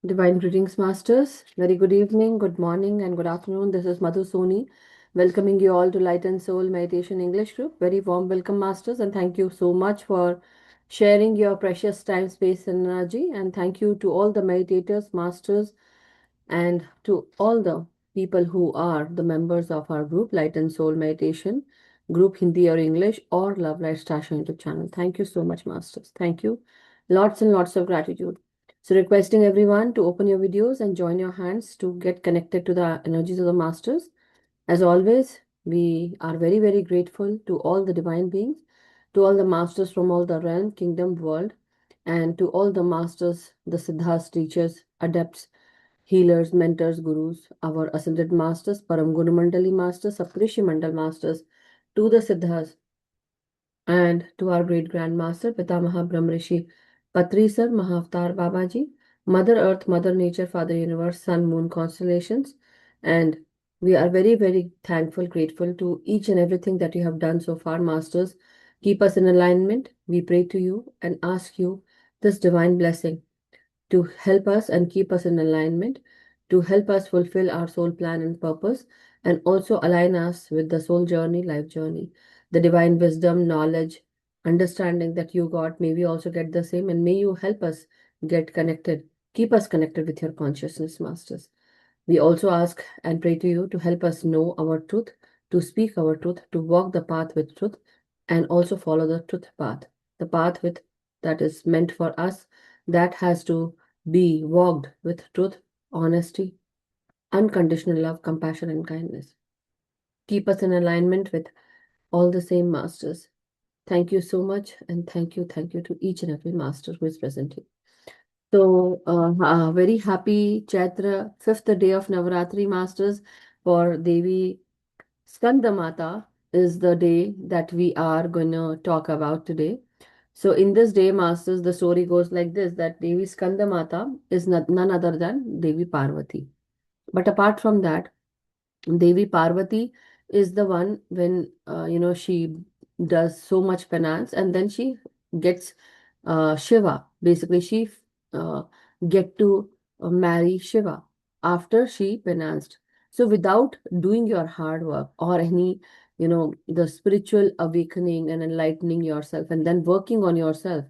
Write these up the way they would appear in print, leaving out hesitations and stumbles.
Divine greetings, Masters. Very good evening, good morning, and good afternoon. This is Madhu Soni, welcoming you all to Light and Soul Meditation English Group. Very warm welcome, Masters, and thank you so much for sharing your precious time, space, and energy. And thank you to all the meditators, Masters, and to all the people who are the members of our group, Light and Soul Meditation Group, Hindi or English, or Love Light Stasha YouTube channel. Thank you so much, Masters. Thank you. Lots and lots of gratitude. So, requesting everyone to open your videos and join your hands to get connected to the energies of the Masters. As always, we are very, very grateful to all the divine beings, to all the Masters from all the realm, kingdom, world, and to all the Masters, the Siddhas, teachers, adepts, healers, mentors, gurus, our ascended masters, Param Guru Mandali masters, Saprishi Mandal masters, to the Siddhas, and to our great grandmaster, Pitamaha Brahmrishi Patri Sir, Mahavatar Babaji, Mother Earth, Mother Nature, Father Universe, Sun, Moon, constellations, and we are very, very thankful, grateful to each and everything that you have done so far, Masters. Keep us in alignment. We pray to you and ask you this divine blessing to help us and keep us in alignment, to help us fulfill our soul plan and purpose, and also align us with the soul journey, life journey, the divine wisdom, knowledge, understanding that you got. May we also get the same, and may you help us get connected, keep us connected with your consciousness, Masters. We also ask and pray to you to help us know our truth, to speak our truth, to walk the path with truth, and also follow the truth path, the path with that is meant for us, that has to be walked with truth, honesty, unconditional love, compassion, and kindness. Keep us in alignment with all the same masters. Thank you so much, and thank you to each and every master who is present here. So, very happy Chaitra, fifth day of Navaratri Masters for Devi Skandamata is the day that we are going to talk about today. So, in this day, Masters, the story goes like this, that Devi Skandamata is none other than Devi Parvati. But apart from that, Devi Parvati is the one when she does so much penance and then she gets Shiva. Basically, she uh, get to marry Shiva after she penanced. So without doing your hard work or any, the spiritual awakening and enlightening yourself and then working on yourself,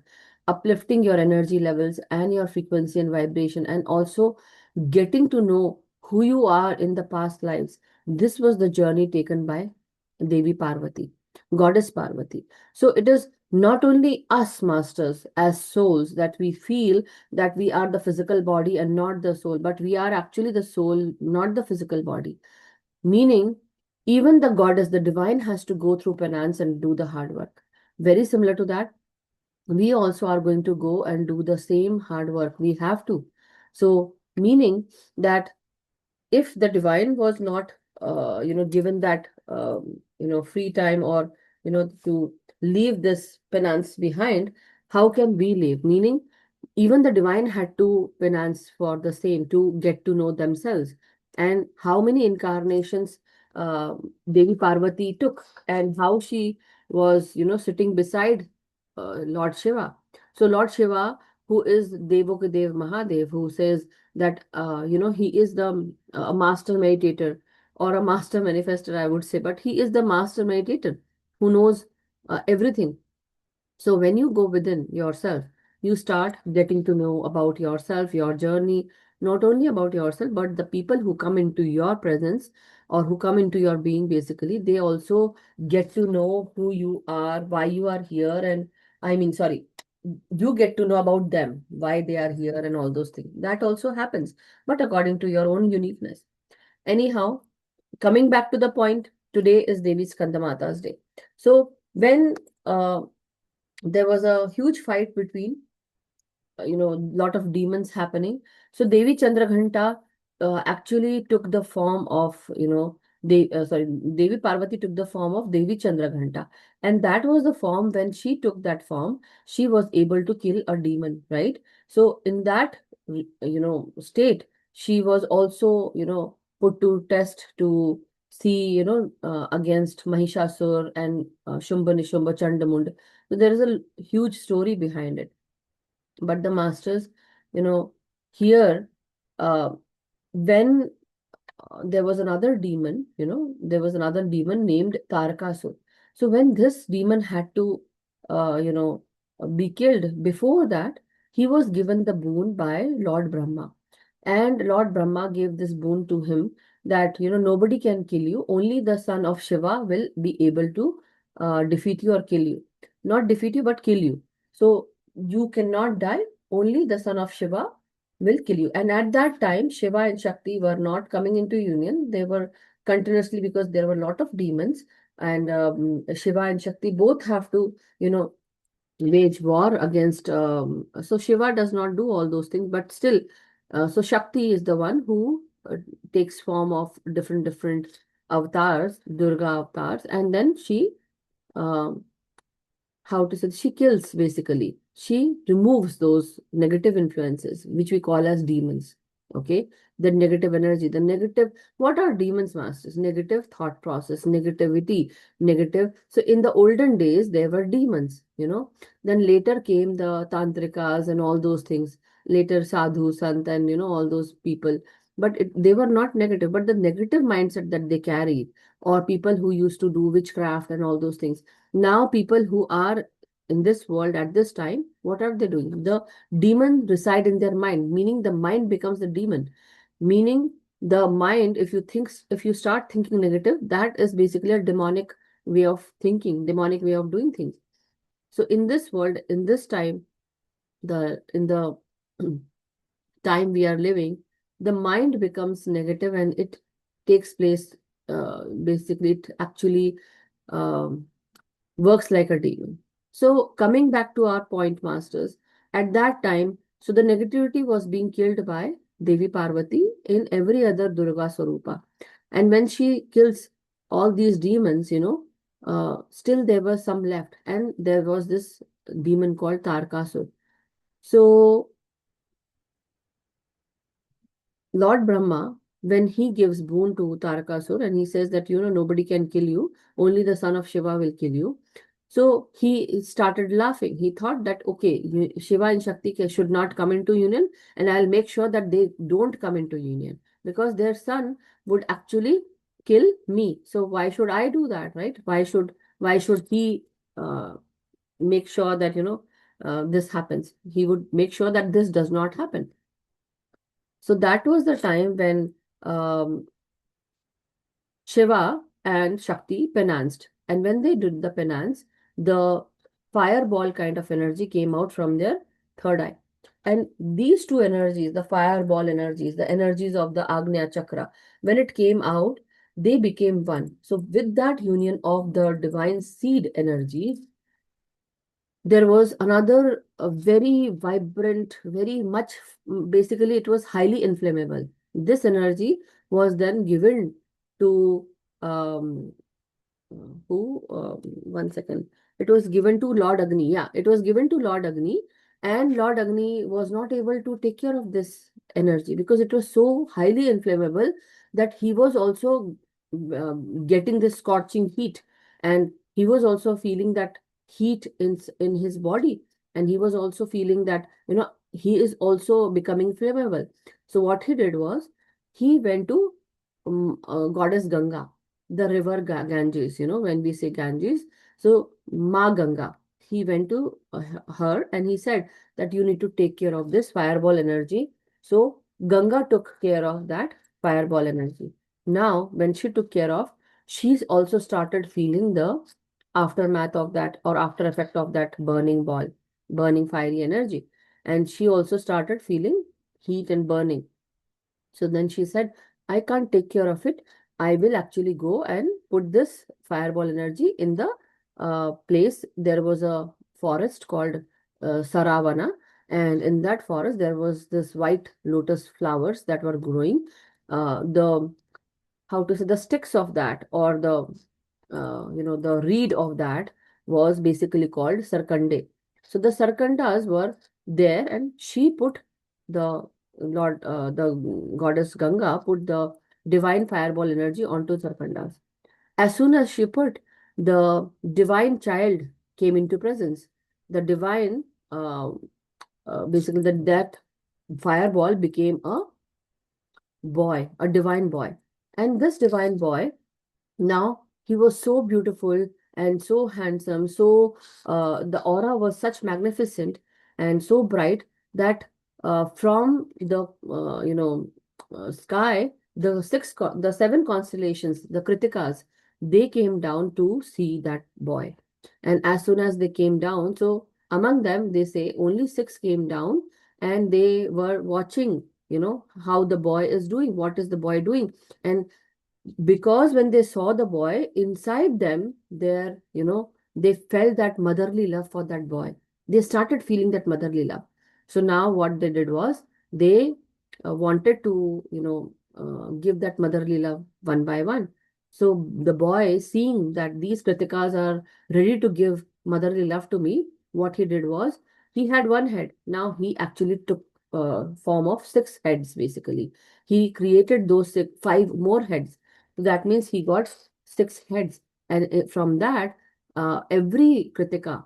uplifting your energy levels and your frequency and vibration, and also getting to know who you are in the past lives. This was the journey taken by Devi Parvati, Goddess Parvati. So it is not only us, Masters, as souls, that we feel that we are the physical body and not the soul, but we are actually the soul, not the physical body. Meaning, even the goddess, the divine, has to go through penance and do the hard work. Very similar to that, we also are going to go and do the same hard work. We have to. So, meaning that if the divine was not given that free time, or to leave this penance behind, how can we live? Meaning, even the divine had to penance for the same, to get to know themselves. And how many incarnations Devi Parvati took, and how she was sitting beside Lord Shiva. So Lord Shiva, who is Devokadev Mahadev, who says that he is the a master meditator or a master manifester, I would say, but he is the master meditator who knows everything. So when you go within yourself, you start getting to know about yourself, your journey, not only about yourself, but the people who come into your presence or who come into your being, basically, they also get to know who you are, why you are here, and sorry, you get to know about them, why they are here, and all those things. That also happens, but according to your own uniqueness. Anyhow, coming back to the point, today is Devi Skandamata's day. So when there was a huge fight between lot of demons happening. So Devi Chandraghanta actually took the form of Devi Parvati took the form of Devi Chandraghanta, and that was the form. When she took that form, she was able to kill a demon, right? So in that state, she was also put to test to see against Mahishasur and Shumba Nishumba Chandamund. So there is a huge story behind it. But the masters, you know, here uh, when there was another demon, there was another demon named Tarakasur. So when this demon had to, be killed, before that, he was given the boon by Lord Brahma. And Lord Brahma gave this boon to him that, nobody can kill you. Only the son of Shiva will be able to defeat you or kill you. Not defeat you, but kill you. So you cannot die. Only the son of Shiva will kill you. And at that time, Shiva and Shakti were not coming into union. They were continuously, because there were a lot of demons, and Shiva and Shakti both have to, wage war against. So Shiva does not do all those things, but still, so Shakti is the one who takes form of different avatars, Durga avatars, and then she. um how to say, she kills, basically she removes those negative influences which we call as demons. Okay, the negative energy, the negative, what are demons, masters? Negative thought process, negativity, negative. So in the olden days there were demons, then later came the tantrikas and all those things, later sadhu sant and all those people. But they were not negative, but the negative mindset that they carried, or people who used to do witchcraft and all those things. Now, people who are in this world at this time, what are they doing? The demon reside in their mind, meaning the mind becomes the demon. Meaning the mind, if you start thinking negative, that is basically a demonic way of thinking, demonic way of doing things. So in this world, in this time, in the time we are living, the mind becomes negative and it takes place. Basically, it actually um, works like a demon. So, coming back to our point, masters, at that time, so the negativity was being killed by Devi Parvati in every other Durga Swarupa. And when she kills all these demons, still there was some left. And there was this demon called Tarkasur. So, Lord Brahma, when he gives boon to Tarakasur and he says that, nobody can kill you, only the son of Shiva will kill you. So he started laughing. He thought that, okay, Shiva and Shakti should not come into union, and I'll make sure that they don't come into union, because their son would actually kill me. So why should I do that, right? Why should he make sure that, this happens? He would make sure that this does not happen. So that was the time when um, Shiva and Shakti penanced. And when they did the penance, the fireball kind of energy came out from their third eye. And these two energies, the fireball energies, the energies of the Agnya Chakra, when it came out, they became one. So, with that union of the divine seed energy, there was another very vibrant, very much, basically, it was highly inflammable. This energy was then given to um, who, 1 second. It was given to Lord Agni. Yeah, it was given to Lord Agni, and Lord Agni was not able to take care of this energy because it was so highly inflammable that he was also getting this scorching heat, and he was also feeling that heat in his body, and he was also feeling that, he is also becoming flammable. So what he did was, he went to goddess Ganga, the river Ganges, when we say Ganges. So, Ma Ganga, he went to her and he said that you need to take care of this fireball energy. So, Ganga took care of that fireball energy. Now, when she took care of, she's also started feeling the aftermath of that, or after effect of that burning ball, burning fiery energy. And she also started feeling heat and burning. So then she said, I can't take care of it. I will actually go and put this fireball energy in the place. There was a forest called Saravana, and in that forest, there was this white lotus flowers that were growing. The how to say, the sticks of that, or the reed of that, was basically called sarkande. So the sarkandas were there, and she put the the goddess Ganga put the divine fireball energy onto sarkandas. As soon as she put, the divine child came into presence. The divine, basically, that fireball became a boy, a divine boy. And this divine boy, now he was so beautiful and so handsome, so the aura was such magnificent and so bright that from the sky, the seven constellations, the Kritikas, they came down to see that boy. And as soon as they came down, so among them they say only six came down, and they were watching, how the boy is doing, what is the boy doing. And because when they saw the boy inside them, they felt that motherly love for that boy. They started feeling that motherly love. So now what they did was they wanted to give that motherly love one by one. So the boy, seeing that these kritikas are ready to give motherly love to me, what he did was he had one head. Now he actually took form of six heads. Basically, he created those five more heads. So that means he got six heads. And from that, every Kritika,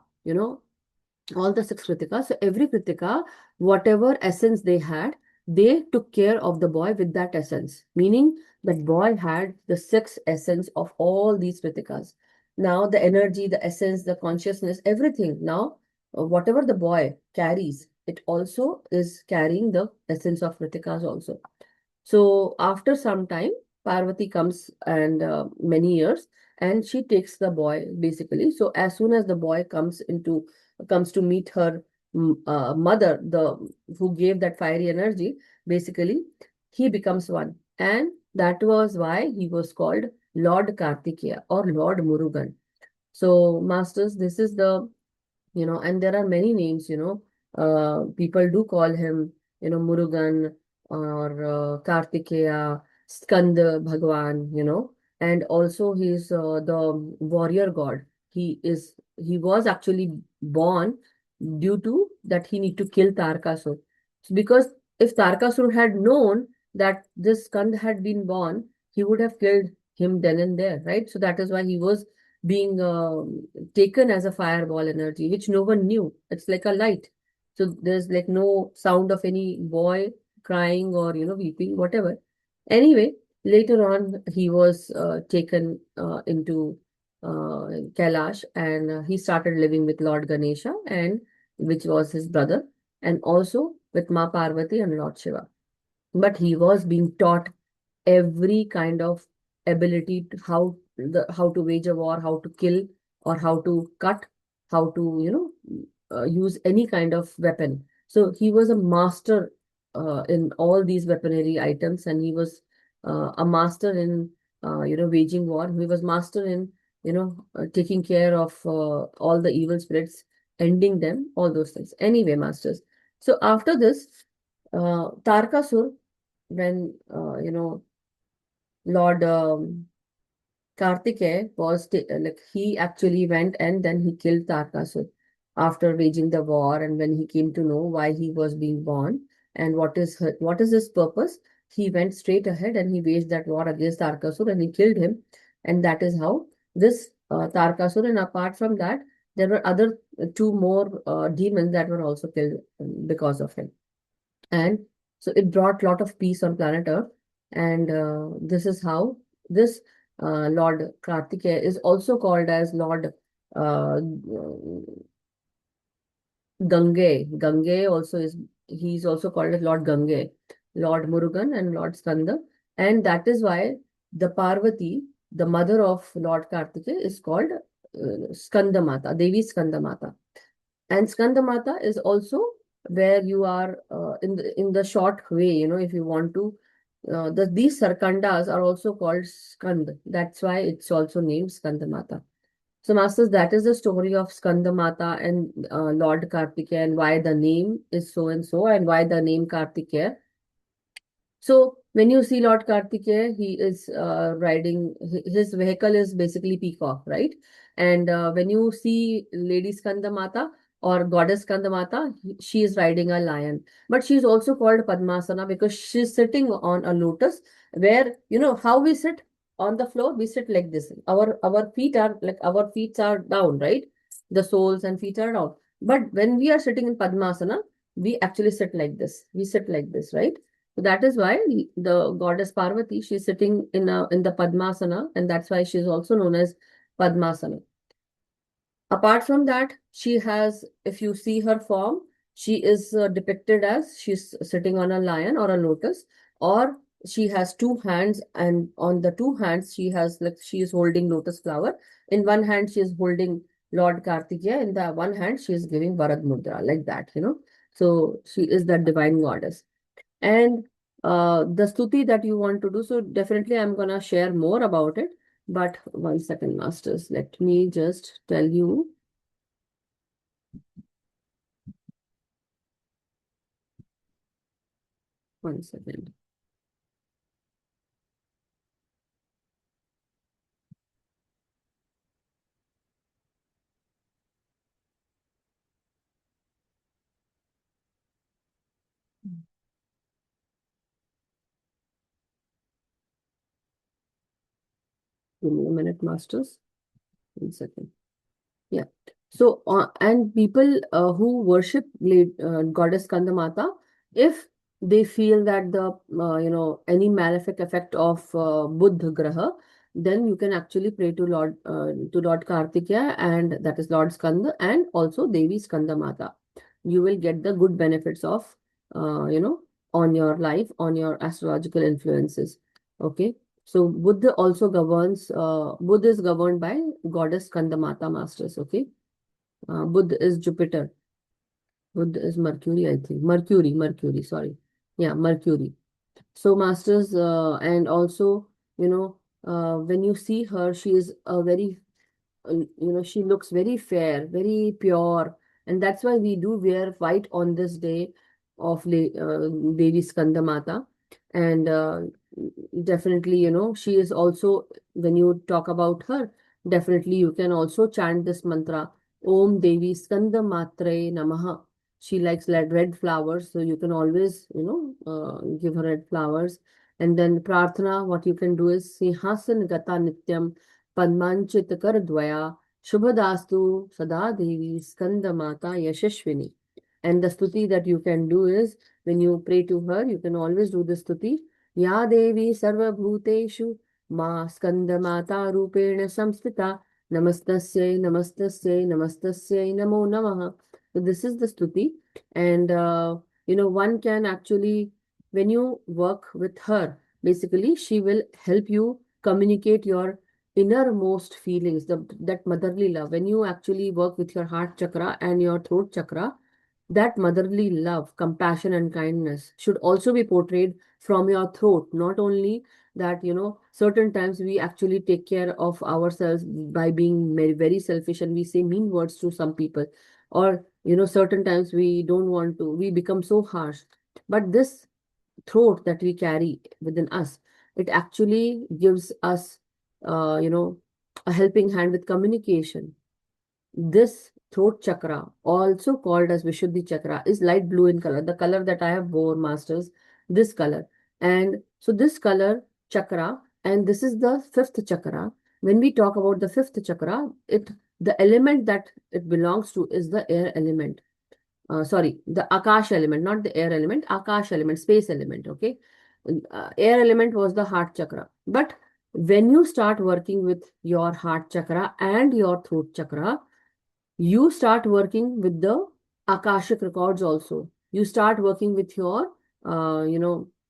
all the six Kritikas, so every Kritika, whatever essence they had, they took care of the boy with that essence. Meaning that boy had the six essence of all these Kritikas. Now the energy, the essence, the consciousness, everything. Now, whatever the boy carries, it also is carrying the essence of Kritikas also. So after some time, Parvati comes and many years, and she takes the boy basically. So as soon as the boy comes to meet her mother, the who gave that fiery energy, basically he becomes one, and that was why he was called Lord Kartikeya or Lord Murugan. So masters, this is the and there are many names, people do call him, Murugan or Kartikeya, Skanda Bhagwan, and also he's the warrior god. He was actually born due to that he need to kill Tarkasur. So because if Tarkasur had known that this Skand had been born, he would have killed him then and there, right? So that is why he was being taken as a fireball energy, which no one knew. It's like a light. So there's like no sound of any boy crying or, weeping, whatever. Anyway, later on, he was taken into Kailash, and he started living with Lord Ganesha, and which was his brother, and also with Ma Parvati and Lord Shiva. But he was being taught every kind of ability to how to wage a war, how to kill, or how to cut, how to use any kind of weapon. So he was a master in all these weaponry items, and he was a master in waging war. He was master in taking care of all the evil spirits, ending them, all those things. Anyway, masters. So after this, Tarkasur, when Lord Kartikeya was like he actually went and then he killed Tarkasur after waging the war, and when he came to know why he was being born and what is his purpose, he went straight ahead and he waged that war against Tarkasur and he killed him, and that is how this Tarkasur. And apart from that, there were other two more demons that were also killed because of him. And so it brought a lot of peace on planet Earth. And this is how this Lord Kartikeya is also called as Lord uh, Gange. Gange also is, he's also called as Lord Gange, Lord Murugan and Lord Skanda. And that is why the Parvati, the mother of Lord Kartikeya, is called Skandamata, Devi Skandamata. And Skandamata is also where you are in the short way, if you want to. These sarkandas are also called Skand. That's why it's also named Skandamata. So, masters, that is the story of Skandamata and Lord Kartikeya, and why the name is so and so, and why the name Kartikeya. So when you see Lord Kartikeya, he is riding, his vehicle is basically peacock, right? And when you see Lady Skandamata or Goddess Skandamata, she is riding a lion. But she is also called Padmasana because she's sitting on a lotus where, how we sit on the floor, we sit like this. Our feet are like, our feet are down, right? The soles and feet are down. But when we are sitting in Padmasana, we actually sit like this. We sit like this, right? So that is why the goddess Parvati, she's sitting in the Padmasana, and that's why she's also known as Padmasana. Apart from that, she has, if you see her form, she is depicted as she's sitting on a lion or a lotus, or she has two hands, and on the two hands, she has like she is holding lotus flower. In one hand, she is holding Lord Kartikeya. In the one hand, she is giving Varad Mudra, like that, you know. So she is that divine goddess. And the stuti that you want to do, so definitely I'm gonna share more about it. But one second, masters, let me just tell you. One second. Give me a minute, masters. One second. Yeah. So, and people who worship goddess Skandamata, if they feel that any malefic effect of Buddha Graha, then you can actually pray to Lord Kartikeya, and that is Lord Skanda, and also Devi Skandamata. You will get the good benefits of, on your life, on your astrological influences. Okay. So Buddha also governs, Buddha is governed by goddess Skandamata, masters. Okay. Buddha is Jupiter. Buddha is Mercury, I think. Mercury, sorry. Yeah, Mercury. So, masters, and also, when you see her, she is a very she looks very fair, very pure, and that's why we do wear white on this day of Devi Skandamata. And definitely, she is also, when you talk about her, definitely you can also chant this mantra, Om Devi Skandamatre Namaha. She likes red flowers, so you can always, give her red flowers. And then Prarthana, what you can do is Sihasan Gata Nityam Padmanchit Kardvaya Shubhadastu Sada Devi Skandamata Yashashwini. And the stuti that you can do is, when you pray to her, you can always do the stuti. Ya Devi Sarva Bhuteshu Ma Skandamata Rupena Samstita Namastasya Namastasya Namastasya Namo Namaha. So this is the stuti. And one can actually, when you work with her, basically she will help you communicate your innermost feelings, that motherly love. When you actually work with your heart chakra and your throat chakra, that motherly love, compassion, and kindness should also be portrayed from your throat. Not only that, certain times we actually take care of ourselves by being very, very selfish, and we say mean words to some people, or certain times we don't want to, we become so harsh. But this throat that we carry within us, it actually gives us, a helping hand with communication. This throat chakra, also called as Vishuddhi chakra, is light blue in color, the color that I have wore, masters, this color. And so this color chakra, and this is the fifth chakra. When we talk about the fifth chakra, the element that it belongs to is the air element. Sorry, the Akash element, not the air element, Akash element, space element, okay? Air element was the heart chakra. But when you start working with your heart chakra and your throat chakra, you start working with the Akashic records also. You start working with your,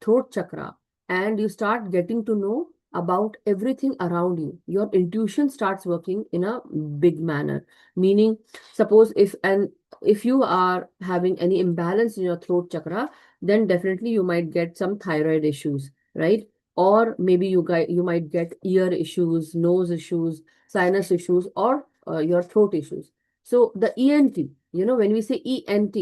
throat chakra, and you start getting to know about everything around you. Your intuition starts working in a big manner. Meaning, suppose if you are having any imbalance in your throat chakra, then definitely you might get some thyroid issues, right? Or maybe you might get ear issues, nose issues, sinus issues, or your throat issues. So the ENT, when we say ENT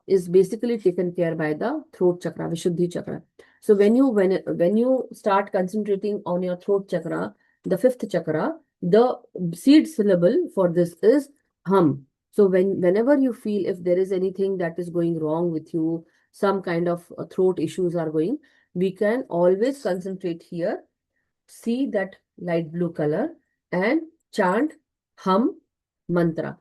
is basically taken care by the throat chakra, Vishuddhi chakra. So when you start concentrating on your throat chakra, the fifth chakra, the seed syllable for this is hum. So whenever you feel if there is anything that is going wrong with you, some kind of throat issues are going, we can always concentrate here, see that light blue color, and chant hum mantra.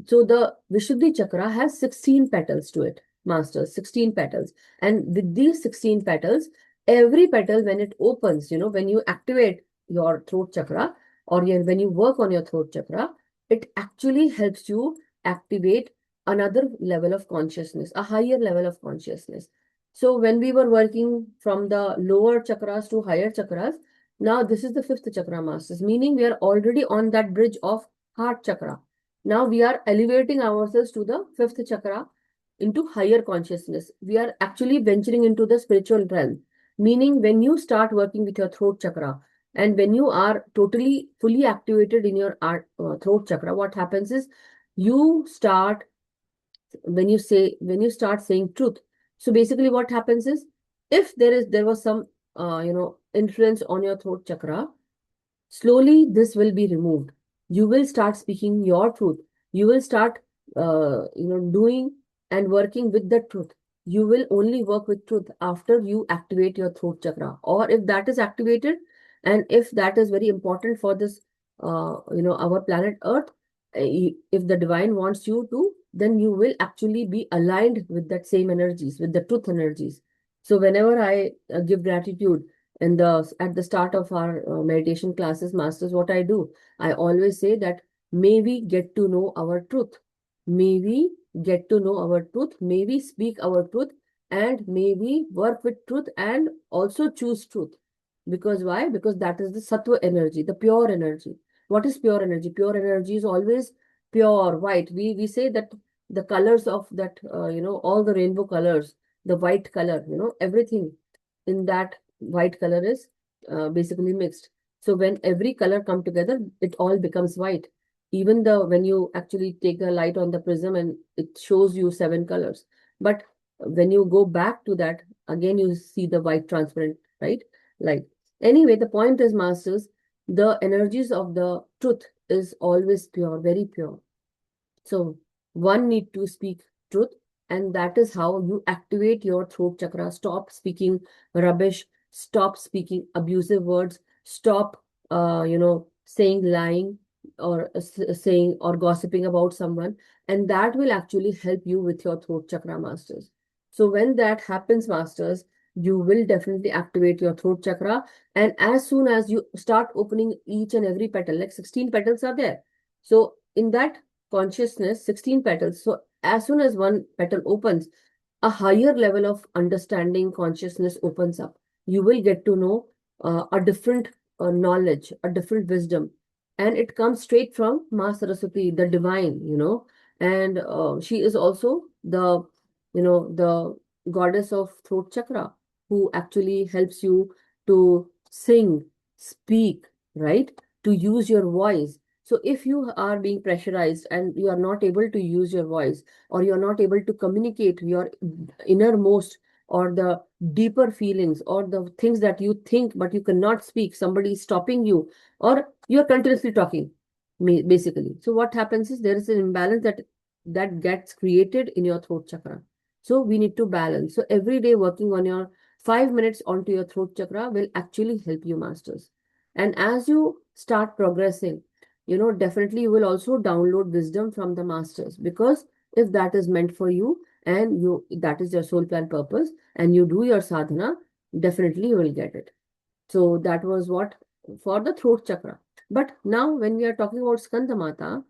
So the Vishuddhi chakra has 16 petals to it. masters, 16 petals. And with these 16 petals, every petal, when it opens, when you activate your throat chakra, or when you work on your throat chakra, it actually helps you activate another level of consciousness, a higher level of consciousness. So when we were working from the lower chakras to higher chakras, now this is the fifth chakra, masters, meaning we are already on that bridge of heart chakra. Now we are elevating ourselves to the fifth chakra, into higher consciousness. We are actually venturing into the spiritual realm. Meaning, when you start working with your throat chakra, and when you are totally fully activated in your throat chakra, what happens is you start, when you start saying truth. So basically what happens is, if there was some influence on your throat chakra, slowly this will be removed. You will start speaking your truth. You will start doing and working with the truth. You will only work with truth after you activate your throat chakra, or if that is activated, and if that is very important for this our planet earth, if the divine wants you to, then you will actually be aligned with that same energies, with the truth energies. So whenever I give gratitude in the at the start of our meditation classes, masters, what I do, I always say that, may we get to know our truth, may we get to know our truth, may we speak our truth, and may we work with truth and also choose truth. Because why? Because that is the sattva energy, the pure energy. What is pure energy? Pure energy is always pure white. We say that the colors of that all the rainbow colors, the white color, everything in that white color is basically mixed. So when every color come together, it all becomes white. Even the when you actually take a light on the prism and it shows you seven colors, but when you go back to that, again you see the white transparent, right, light. Anyway, the point is, masters, the energies of the truth is always pure, very pure. So one need to speak truth, and that is how you activate your throat chakra. Stop speaking rubbish, stop speaking abusive words, stop saying lying, or saying or gossiping about someone, and that will actually help you with your throat chakra, masters. So when that happens, masters, you will definitely activate your throat chakra, and as soon as you start opening each and every petal, like 16 petals are there. So in that consciousness, 16 petals. So as soon as one petal opens, a higher level of understanding consciousness opens up. You will get to know a different knowledge, a different wisdom. And it comes straight from Ma Saraswati, the divine, and she is also the goddess of throat chakra, who actually helps you to sing, speak, right? To use your voice. So if you are being pressurized and you are not able to use your voice, or you are not able to communicate your innermost, or the deeper feelings, or the things that you think but you cannot speak, somebody is stopping you, or you are continuously talking, basically. So what happens is, there is an imbalance that gets created in your throat chakra. So we need to balance. So every day working on your 5 minutes onto your throat chakra will actually help you, masters. And as you start progressing, definitely you will also download wisdom from the masters, because if that is meant for you, and that is your soul plan purpose, and you do your sadhana, definitely you will get it. So that was what for the throat chakra. But now when we are talking about Skandamata,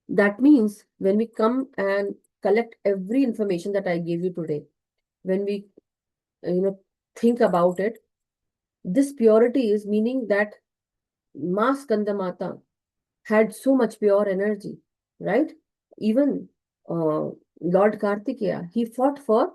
that means when we come and collect every information that I gave you today, when we think about it, this purity is meaning that Ma Skandamata had so much pure energy, right? Even Lord Kartikeya, he fought for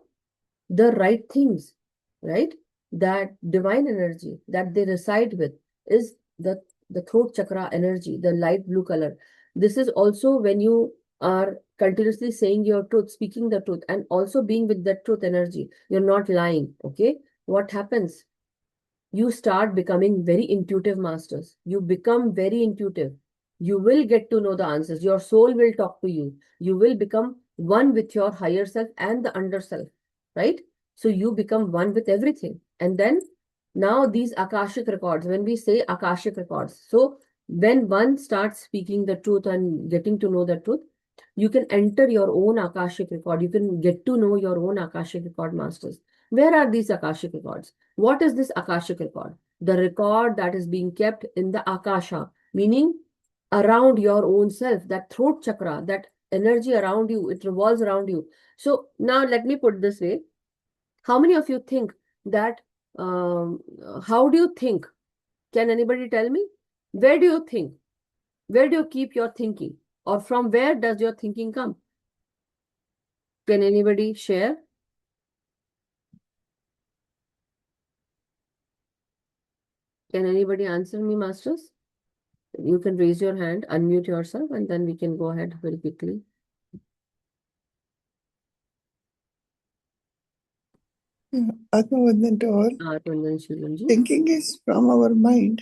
the right things, right? That divine energy that they reside with is the throat chakra energy, the light blue color. This is also when you are continuously saying your truth, speaking the truth, and also being with that truth energy. You're not lying, okay? What happens? You start becoming very intuitive, masters. You become very intuitive. You will get to know the answers. Your soul will talk to you. You will become one with your higher self and the under self, right? So you become one with everything. And then now these Akashic records, when we say Akashic records, so when one starts speaking the truth and getting to know the truth, You can enter your own Akashic record. You can get to know your own Akashic record, masters. Where are these Akashic records? What is this Akashic record? The record that is being kept in the Akasha, meaning around your own self, that throat chakra, that energy around you, it revolves around you. So now let me put this way. How many of you think that, how do you think? Can anybody tell me? Where do you think? Where do you keep your thinking? Or from where does your thinking come? Can anybody share? Can anybody answer me, masters? You can raise your hand, unmute yourself, and then we can go ahead very quickly. Atmavandan to all. Thinking is from our mind.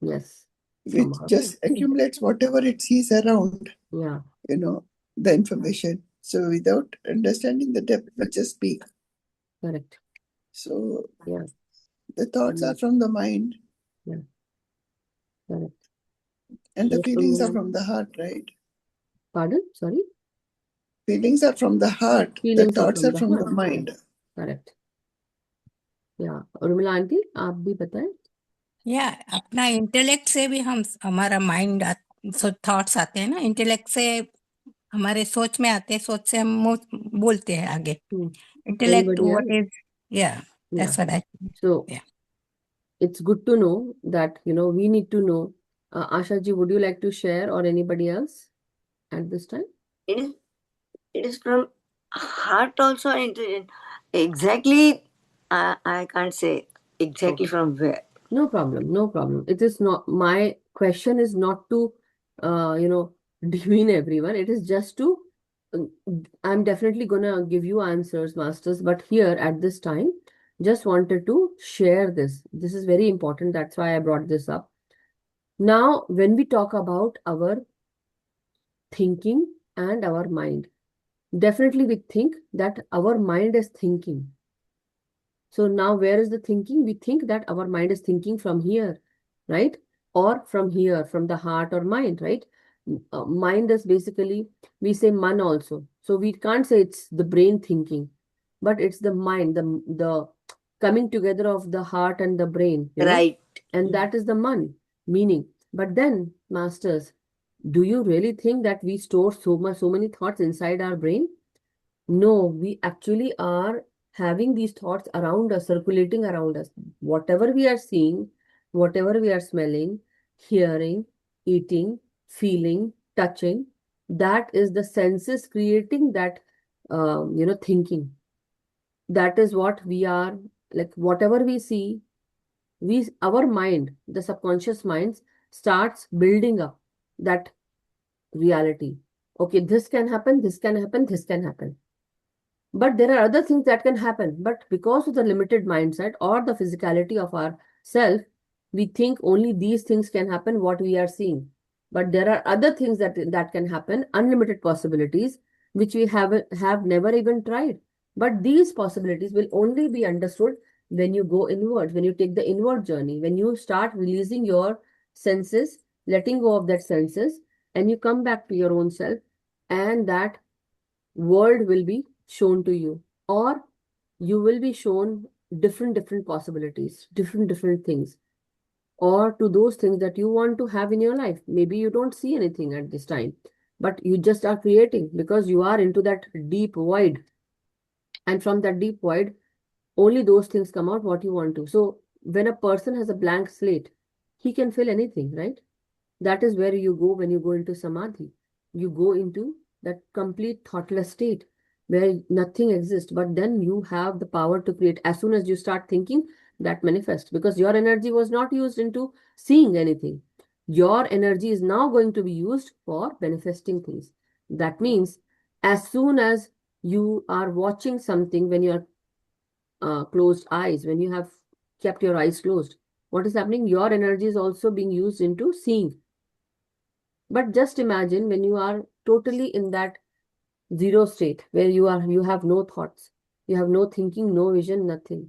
Yes. Which just accumulates whatever it sees around. Yeah. The information. So without understanding the depth, we just speak. Correct. So yeah, the thoughts are from the mind. Yeah. Correct. And the feelings are from the heart, right? Pardon? Sorry? Feelings are from the heart. Feelings the thoughts are from heart. the mind. Correct. Yeah. Urmila aunty आप भी बताएं. या अपना intellect से भी हम हमारा mind thoughts आते हैं ना, इंटेलेक्ट से हमारे सोच में आते हैं, सोच से हम बोलते हैं आगे. Intellect what is that's what I. So it's good to know that we need to know. Asha ji, would you like to share, or anybody else at this time? It is from heart also and intelligent. Exactly, I can't say exactly from where. No problem, no problem. It is not, my question is not to, demean everyone. It is just to, I'm definitely gonna give you answers, masters, but here at this time, just wanted to share this. This is very important. That's why I brought this up. Now, when we talk about our thinking and our mind, definitely we think that our mind is thinking. So now where is the thinking? We think that our mind is thinking from here, right? Or from here, from the heart or mind, right? Mind is basically, we say man also. So we can't say it's the brain thinking, but it's the mind, the coming together of the heart and the brain, Right. And that is the man, meaning. But then, masters, do you really think that we store so many thoughts inside our brain? No, we actually are having these thoughts around us, circulating around us. Whatever we are seeing, whatever we are smelling, hearing, eating, feeling, touching, that is the senses creating that, thinking. That is what we are, like whatever we see, our mind, the subconscious mind starts building up that reality. Okay, this can happen, this can happen, this can happen. But there are other things that can happen. But because of the limited mindset or the physicality of our self, we think only these things can happen, what we are seeing. But there are other things that can happen, unlimited possibilities, which we have never even tried. But these possibilities will only be understood when you go inward, when you take the inward journey, when you start releasing your senses, letting go of that senses, and you come back to your own self, and that world will be shown to you, or you will be shown different possibilities, different things, or to those things that you want to have in your life. Maybe you don't see anything at this time, but you just are creating because you are into that deep void, and from that deep void only those things come out what you want to. So when a person has a blank slate, he can fill anything, right? That is where you go when you go into samadhi. You go into that complete thoughtless state where nothing exists, but then you have the power to create. As soon as you start thinking, that manifests, because your energy was not used into seeing anything. Your energy is now going to be used for manifesting things. That means as soon as you are watching something, when you are closed eyes, when you have kept your eyes closed, what is happening? Your energy is also being used into seeing. But just imagine when you are totally in that zero state where you have no thoughts, you have no thinking, no vision, nothing.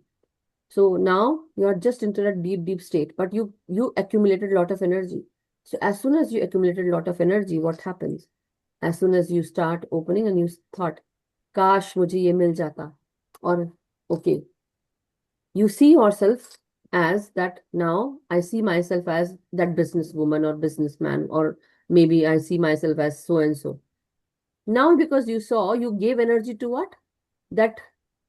So now you are just into that deep state, but you accumulated a lot of energy. So as soon as you accumulated a lot of energy, what happens? As soon as you start opening and you thought, Kash mujhe ye mil jata. Or, okay, you see yourself as that. Now I see myself as that businesswoman or businessman, or maybe I see myself as so and so. Now, because you saw, you gave energy to what? That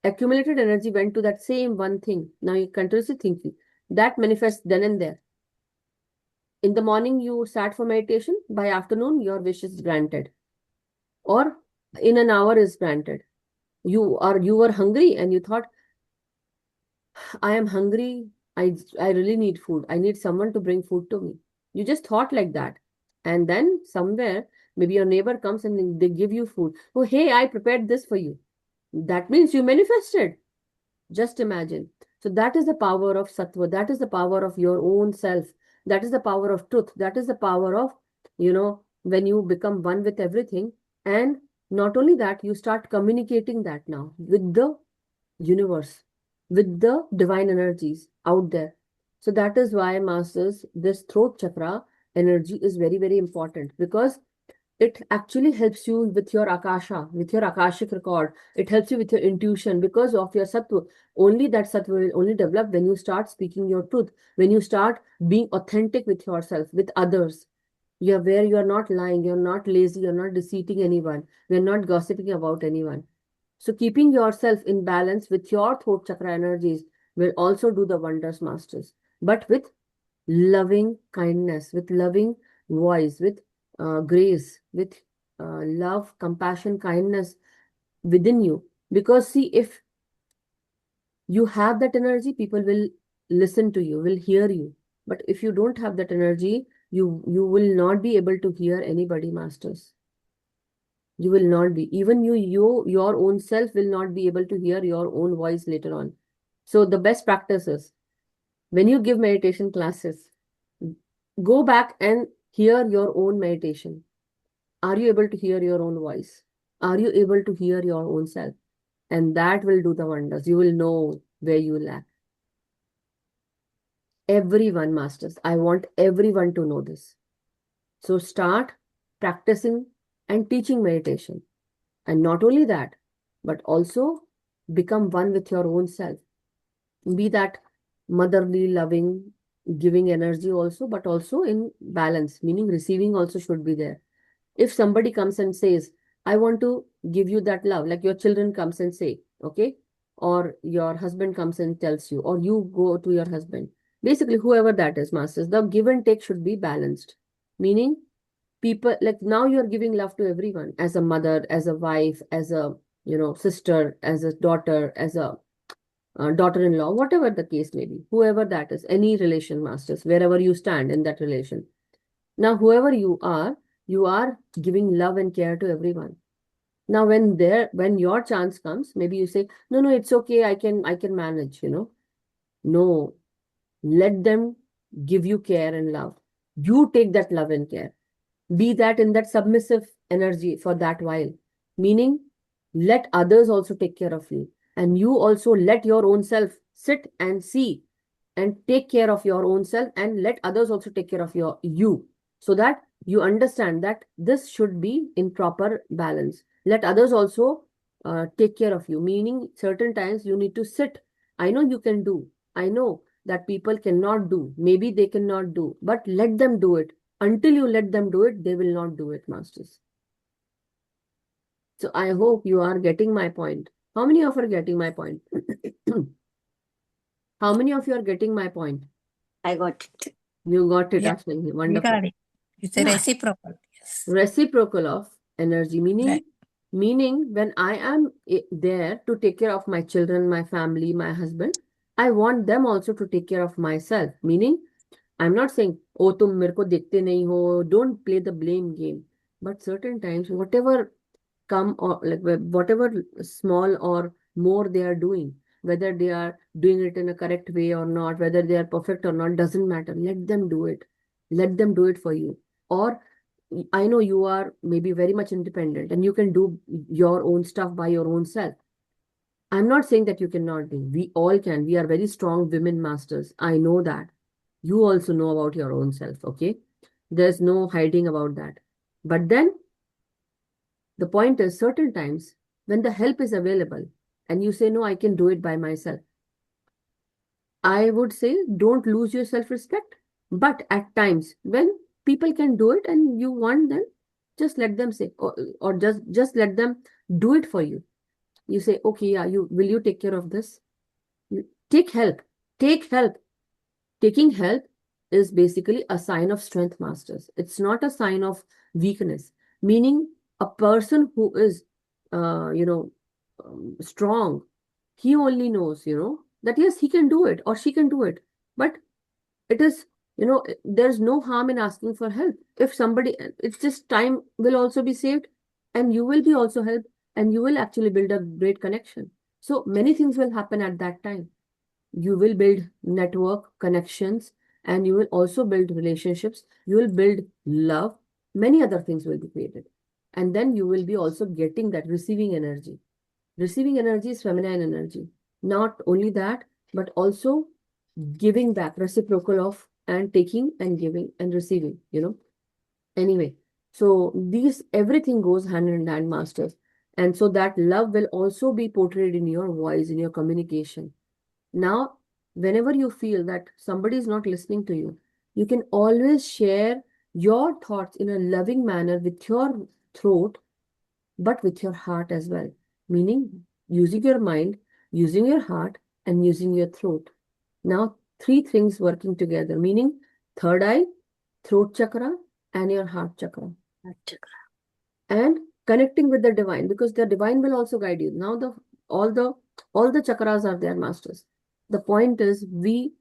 accumulated energy went to that same one thing. Now you continuously thinking. That manifests then and there. In the morning, you sat for meditation. By afternoon, your wish is granted. Or in an hour is granted. You were hungry and you thought, I am hungry. I really need food. I need someone to bring food to me. You just thought like that. And then somewhere, maybe your neighbor comes and they give you food. Oh, hey, I prepared this for you. That means you manifested. Just imagine. So that is the power of sattva. That is the power of your own self. That is the power of truth. That is the power of, when you become one with everything. And not only that, you start communicating that now with the universe, with the divine energies out there. So that is why, masters, this throat chakra energy is very, very important, because it actually helps you with your akasha, with your akashic record. It helps you with your intuition because of your sattva. Only that sattva will only develop when you start speaking your truth, when you start being authentic with yourself, with others. You're where you are not lying, you're not lazy, you're not deceiving anyone, you're not gossiping about anyone. So keeping yourself in balance with your throat chakra energies will also do the wonders, masters. But with loving kindness, with loving voice, with grace, with love, compassion, kindness within you. Because see, if you have that energy, people will listen to you, will hear you. But if you don't have that energy, you will not be able to hear anybody, masters. You will not be. Even your own self will not be able to hear your own voice later on. So the best practice is, when you give meditation classes, go back and hear your own meditation. Are you able to hear your own voice? Are you able to hear your own self? And that will do the wonders. You will know where you lack. Everyone, masters, I want everyone to know this. So start practicing and teaching meditation. And not only that, but also become one with your own self. Be that motherly, loving, giving energy also, but also in balance, meaning receiving also should be there. If somebody comes and says, I want to give you that love, like your children comes and say, okay, or your husband comes and tells you, or you go to your husband, basically whoever that is, masters, the give and take should be balanced. Meaning, people, like, now you're giving love to everyone, as a mother, as a wife, as a sister, as a daughter, as a daughter-in-law, whatever the case may be, whoever that is, any relation, masters, wherever you stand in that relation. Now, whoever you are giving love and care to everyone. Now, when your chance comes, maybe you say, no, it's okay, I can manage, No, let them give you care and love. You take that love and care. Be that in that submissive energy for that while. Meaning, let others also take care of you. And you also let your own self sit and see and take care of your own self, and let others also take care of you, so that you understand that this should be in proper balance. Let others also take care of you, meaning certain times you need to sit. I know you can do. I know that people cannot do. Maybe they cannot do, but let them do it. Until you let them do it, they will not do it, masters. So I hope you are getting my point. How many of you are getting my point? How many of you are getting my point? I got it. You got it, Yeah, Ashwini. we Wonderful. got it. It's a Yeah. reciprocal. Yes. Reciprocal of energy, Right. meaning when I am there to take care of my children, my family, my husband, I want them also to take care of myself. Meaning, I'm not saying, oh, tum mere ko dekhte nahi ho, don't play the blame game. But certain times, whatever come, or like whatever small or more they are doing, whether they are doing it in a correct way or not, whether they are perfect or not, doesn't matter. Let them do it. Let them do it for you. Or I know you are maybe very much independent and you can do your own stuff by your own self. I'm not saying that you cannot do. We all can. We are very strong women masters. I know that. You also know about your own self, okay? There's no hiding about that. But then The point is, certain times when the help is available and you say, no, I can do it by myself, I would say don't lose your self-respect. But at times when people can do it and you want them, just let them say, or just let them do it for you. You say, okay, yeah, will you take care of this? Take help. Take help. Taking help is basically a sign of strength, masters. It's not a sign of weakness. Meaning, a person who is, strong, he only knows, that yes, he can do it or she can do it. But it is, there's no harm in asking for help. If somebody, it's just time will also be saved, and you will be also helped, and you will actually build a great connection. So many things will happen at that time. You will build network connections, and you will also build relationships. You will build love. Many other things will be created, and then you will be also getting that receiving energy. Receiving energy is feminine energy. Not only that, but also giving back, reciprocal of, and taking and giving and receiving, Anyway, so these everything goes hand in hand, masters. And so that love will also be portrayed in your voice, in your communication. Now, whenever you feel that somebody is not listening to you, you can always share your thoughts in a loving manner with your throat, but with your heart as well. Meaning using your mind, using your heart, and using your throat. Now, three things working together, meaning third eye, throat chakra, and your heart chakra. And connecting with the divine, because the divine will also guide you. Now, all the all the chakras are there, masters. The point is, we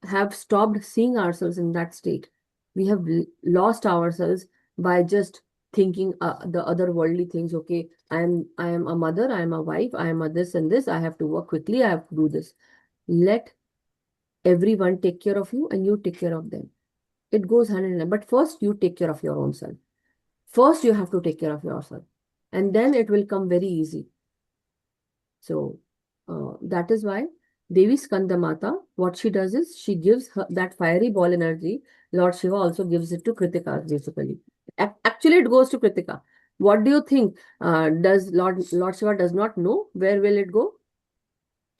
have stopped seeing ourselves in that state. We have lost ourselves by just thinking the other worldly things. Okay, I am a mother, I am a wife, I am a this and this, I have to work quickly, I have to do this. Let everyone take care of you and you take care of them. It goes hand in hand. But first, you take care of your own self. First, you have to take care of yourself, and then it will come very easy. So that is why Devi Skandamata, what she does is she gives her that fiery ball energy. Lord Shiva also gives it to Kritika, basically. Actually, it goes to Kritika. What do you think? Does Lord Shiva does not know where will it go?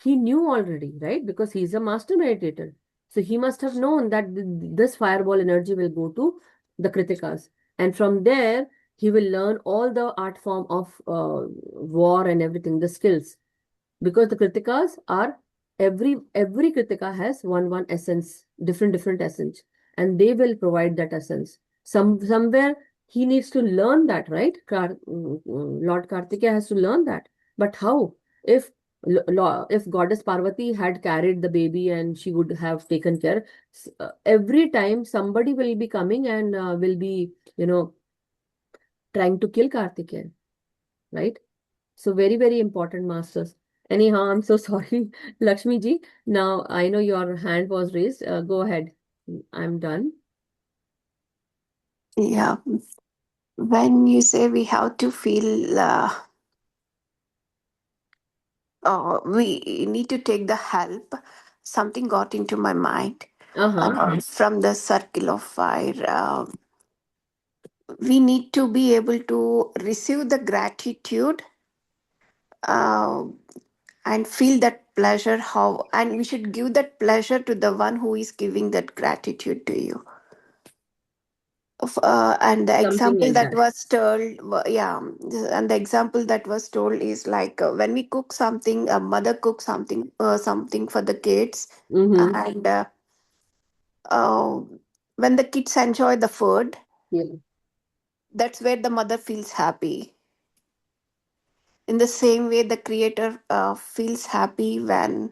He knew already, right? Because he's a master meditator. So he must have known that this fireball energy will go to the Kritikas. And from there, he will learn all the art form of war and everything, the skills. Because the Kritikas are, every Kritika has one essence, different essence. And they will provide that essence. Somewhere he needs to learn that, right? Lord Kartikeya has to learn that. But how? If if Goddess Parvati had carried the baby and she would have taken care, every time somebody will be coming and will be, trying to kill Kartikeya, right? So very, very important, masters. Anyhow, I'm so sorry, Lakshmi ji. Now I know your hand was raised. Go ahead. I'm done. Yeah. When you say we have to feel, we need to take the help, something got into my mind. From the circle of fire, we need to be able to receive the gratitude, uh, and feel that pleasure, how, and we should give that pleasure to the one who is giving that gratitude to you. And the Something example like that that. was told, yeah, and the example that was told is like, when we cook something, a mother cooks something for the kids, Mm-hmm. and uh, when the kids enjoy the food, Yeah. that's where the mother feels happy. In the same way, the creator feels happy when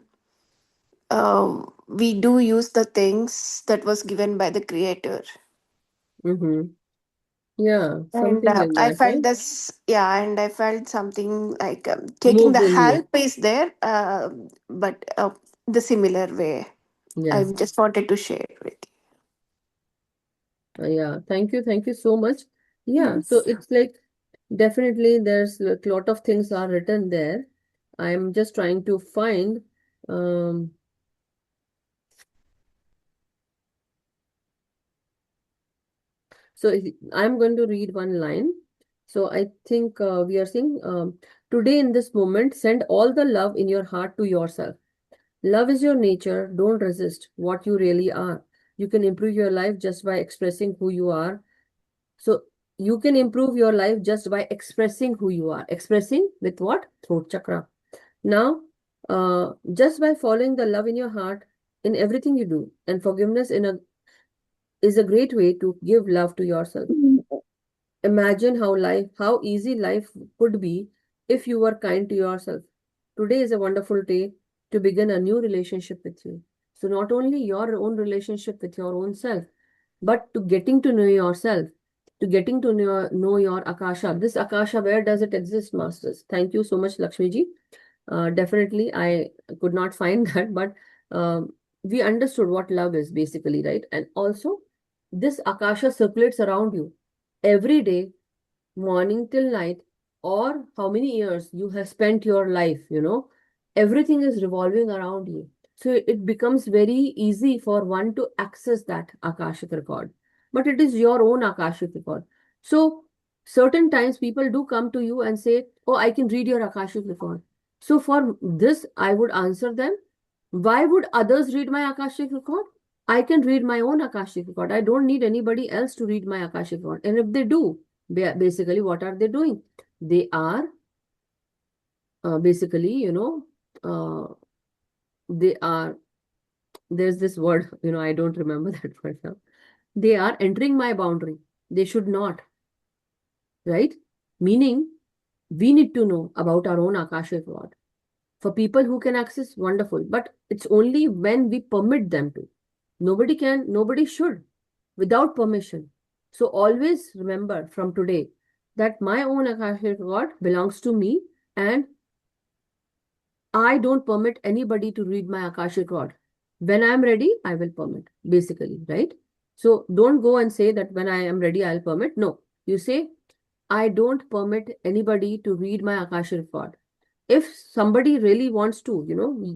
we do use the things that was given by the creator. Mm-hmm. Yeah, And something like I that, felt right? this, yeah, and I felt something like, taking Moved the in you. help is there, but the similar way. I Yes. just wanted to share it with Yeah. Thank you so much. Yeah. you. So it's like definitely there's a lot of things are written there. I'm just trying to find um so I'm going to read one line. So I think we are saying today in this moment, send all the love in your heart to yourself. Love is your nature. Don't resist what you really are. You can improve your life just by expressing who you are. So you can improve your life just by expressing who you are. Expressing with what? Throat chakra. Now, just by following the love in your heart in everything you do, and forgiveness is a great way to give love to yourself. Imagine how easy life could be if you were kind to yourself. Today is a wonderful day to begin a new relationship with you. So not only your own relationship with your own self, but to getting to know yourself, to getting to know your Akasha. This Akasha, where does it exist, masters? Thank you so much, Lakshmi ji. Definitely, I could not find that, but we understood what love is basically, right? And also, this Akasha circulates around you every day, morning till night, or how many years you have spent your life, everything is revolving around you. So it becomes very easy for one to access that Akashic record. But it is your own Akashic record. So certain times people do come to you and say, oh, I can read your Akashic record. So for this, I would answer them, why would others read my Akashic record? I can read my own Akashic record. I don't need anybody else to read my Akashic record. And if they do, basically, what are they doing? They are basically, uh, they are, there's this word, I don't remember that word now. They are entering my boundary. They should not, right? Meaning, we need to know about our own Akashic record. For people who can access, wonderful. But it's only when we permit them to. Nobody should without permission. So always remember from today that my own Akashic record belongs to me and I don't permit anybody to read my Akashic record. When I am ready, I will permit, basically, right? So don't go and say that when I am ready, I'll permit. No, you say, I don't permit anybody to read my Akashic record. If somebody really wants to,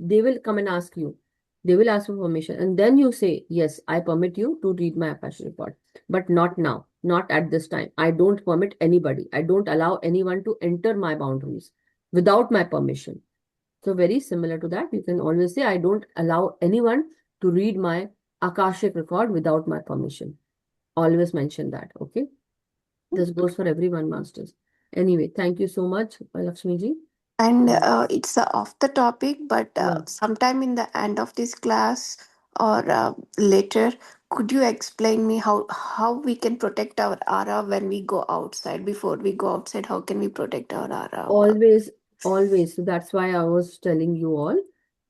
they will come and ask you. They will ask for permission. And then you say, yes, I permit you to read my Akashic record. But not now, not at this time. I don't permit anybody. I don't allow anyone to enter my boundaries without my permission. So very similar to that, you can always say, I don't allow anyone to read my Akashic record without my permission. Always mention that, okay? This goes for everyone, masters. Anyway, thank you so much, Lakshmi ji. And it's off the topic, but Yeah. sometime in the end of this class or later, could you explain me how we can protect our aura when we go outside? Before we go outside, how can we protect our aura? Always, always. So that's why I was telling you all,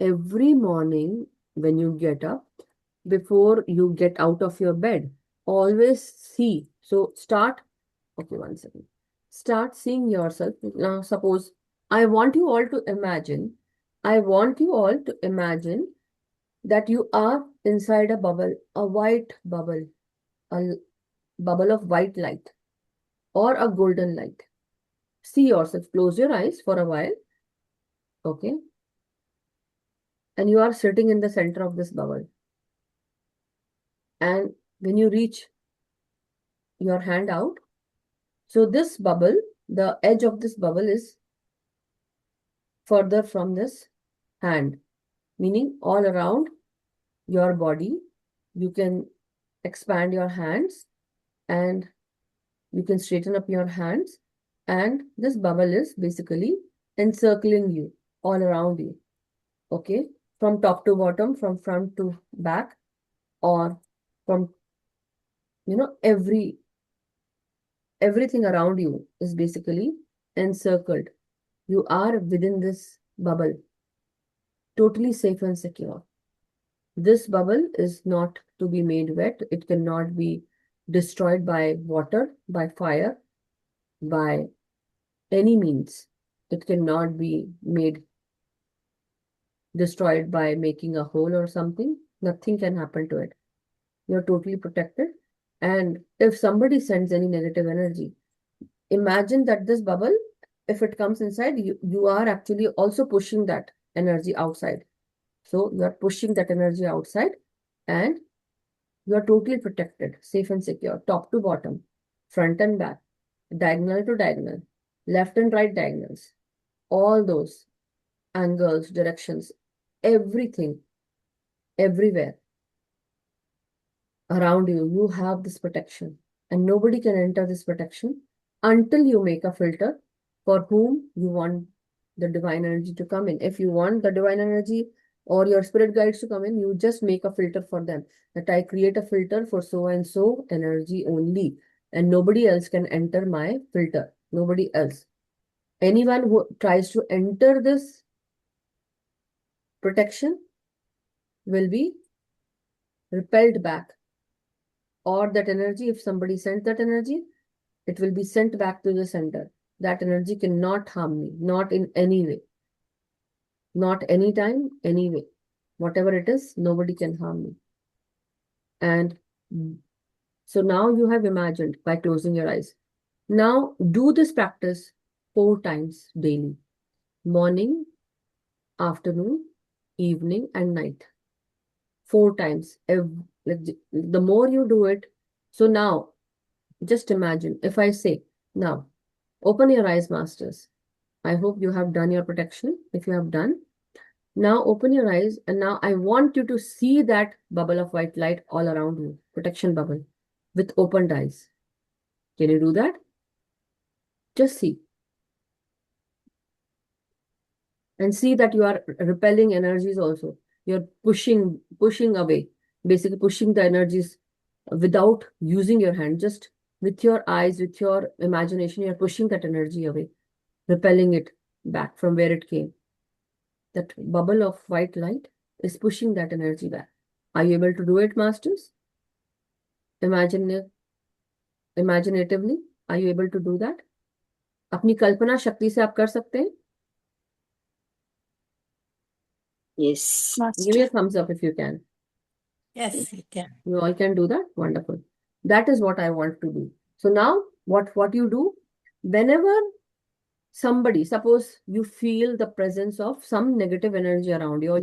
every morning when you get up, before you get out of your bed, always see. So start, okay, one second. Start seeing yourself. Now, suppose I want you all to imagine, I want you all to imagine that you are inside a bubble, a white bubble, a bubble of white light or a golden light. See yourself, close your eyes for a while, okay? And you are sitting in the center of this bubble. And when you reach your hand out, so this bubble, the edge of this bubble is further from this hand, meaning all around your body, you can expand your hands and you can straighten up your hands. And this bubble is basically encircling you all around you, okay? From top to bottom, from front to back, or from, everything around you is basically encircled. You are within this bubble, totally safe and secure. This bubble is not to be made wet. It cannot be destroyed by water, by fire, by any means. It cannot be made destroyed by making a hole or something. Nothing can happen to it. You're totally protected. And if somebody sends any negative energy, imagine that this bubble, if it comes inside, you are actually also pushing that energy outside. So you are pushing that energy outside and you are totally protected, safe and secure, top to bottom, front and back. diagonal to diagonal, left and right diagonals, all those angles, directions, everything, everywhere around you, you have this protection. And nobody can enter this protection until you make a filter for whom you want the divine energy to come in. If you want the divine energy or your spirit guides to come in, you just make a filter for them. That I create a filter for so and so energy only, and nobody else can enter my filter. Nobody else. Anyone who tries to enter this protection will be repelled back. Or that energy, if somebody sent that energy, it will be sent back to the sender. That energy cannot harm me, not in any way, not anytime, any way. Whatever it is, nobody can harm me. And so now you have imagined by closing your eyes. Now do this practice 4 times daily: morning, afternoon, evening, and night. 4 times. The more you do it, so now just imagine if I say, now open your eyes, masters. I hope you have done your protection. If you have done, now open your eyes, and now I want you to see that bubble of white light all around you, protection bubble, with opened eyes. Can you do that? Just see. And see that you are repelling energies also. You're pushing away, basically pushing the energies without using your hand, just with your eyes, with your imagination, you're pushing that energy away, repelling it back from where it came. That bubble of white light is pushing that energy back. Are you able to do it, masters? Imaginatively, are you able to do that? अपनी कल्पना शक्ति से आप कर सकते हैं? Yes. Give me a thumbs up if you can. Yes, you can. You all can do that? Wonderful. That is what I want to do. So now, what you do, whenever somebody, suppose you feel the presence of some negative energy around you, or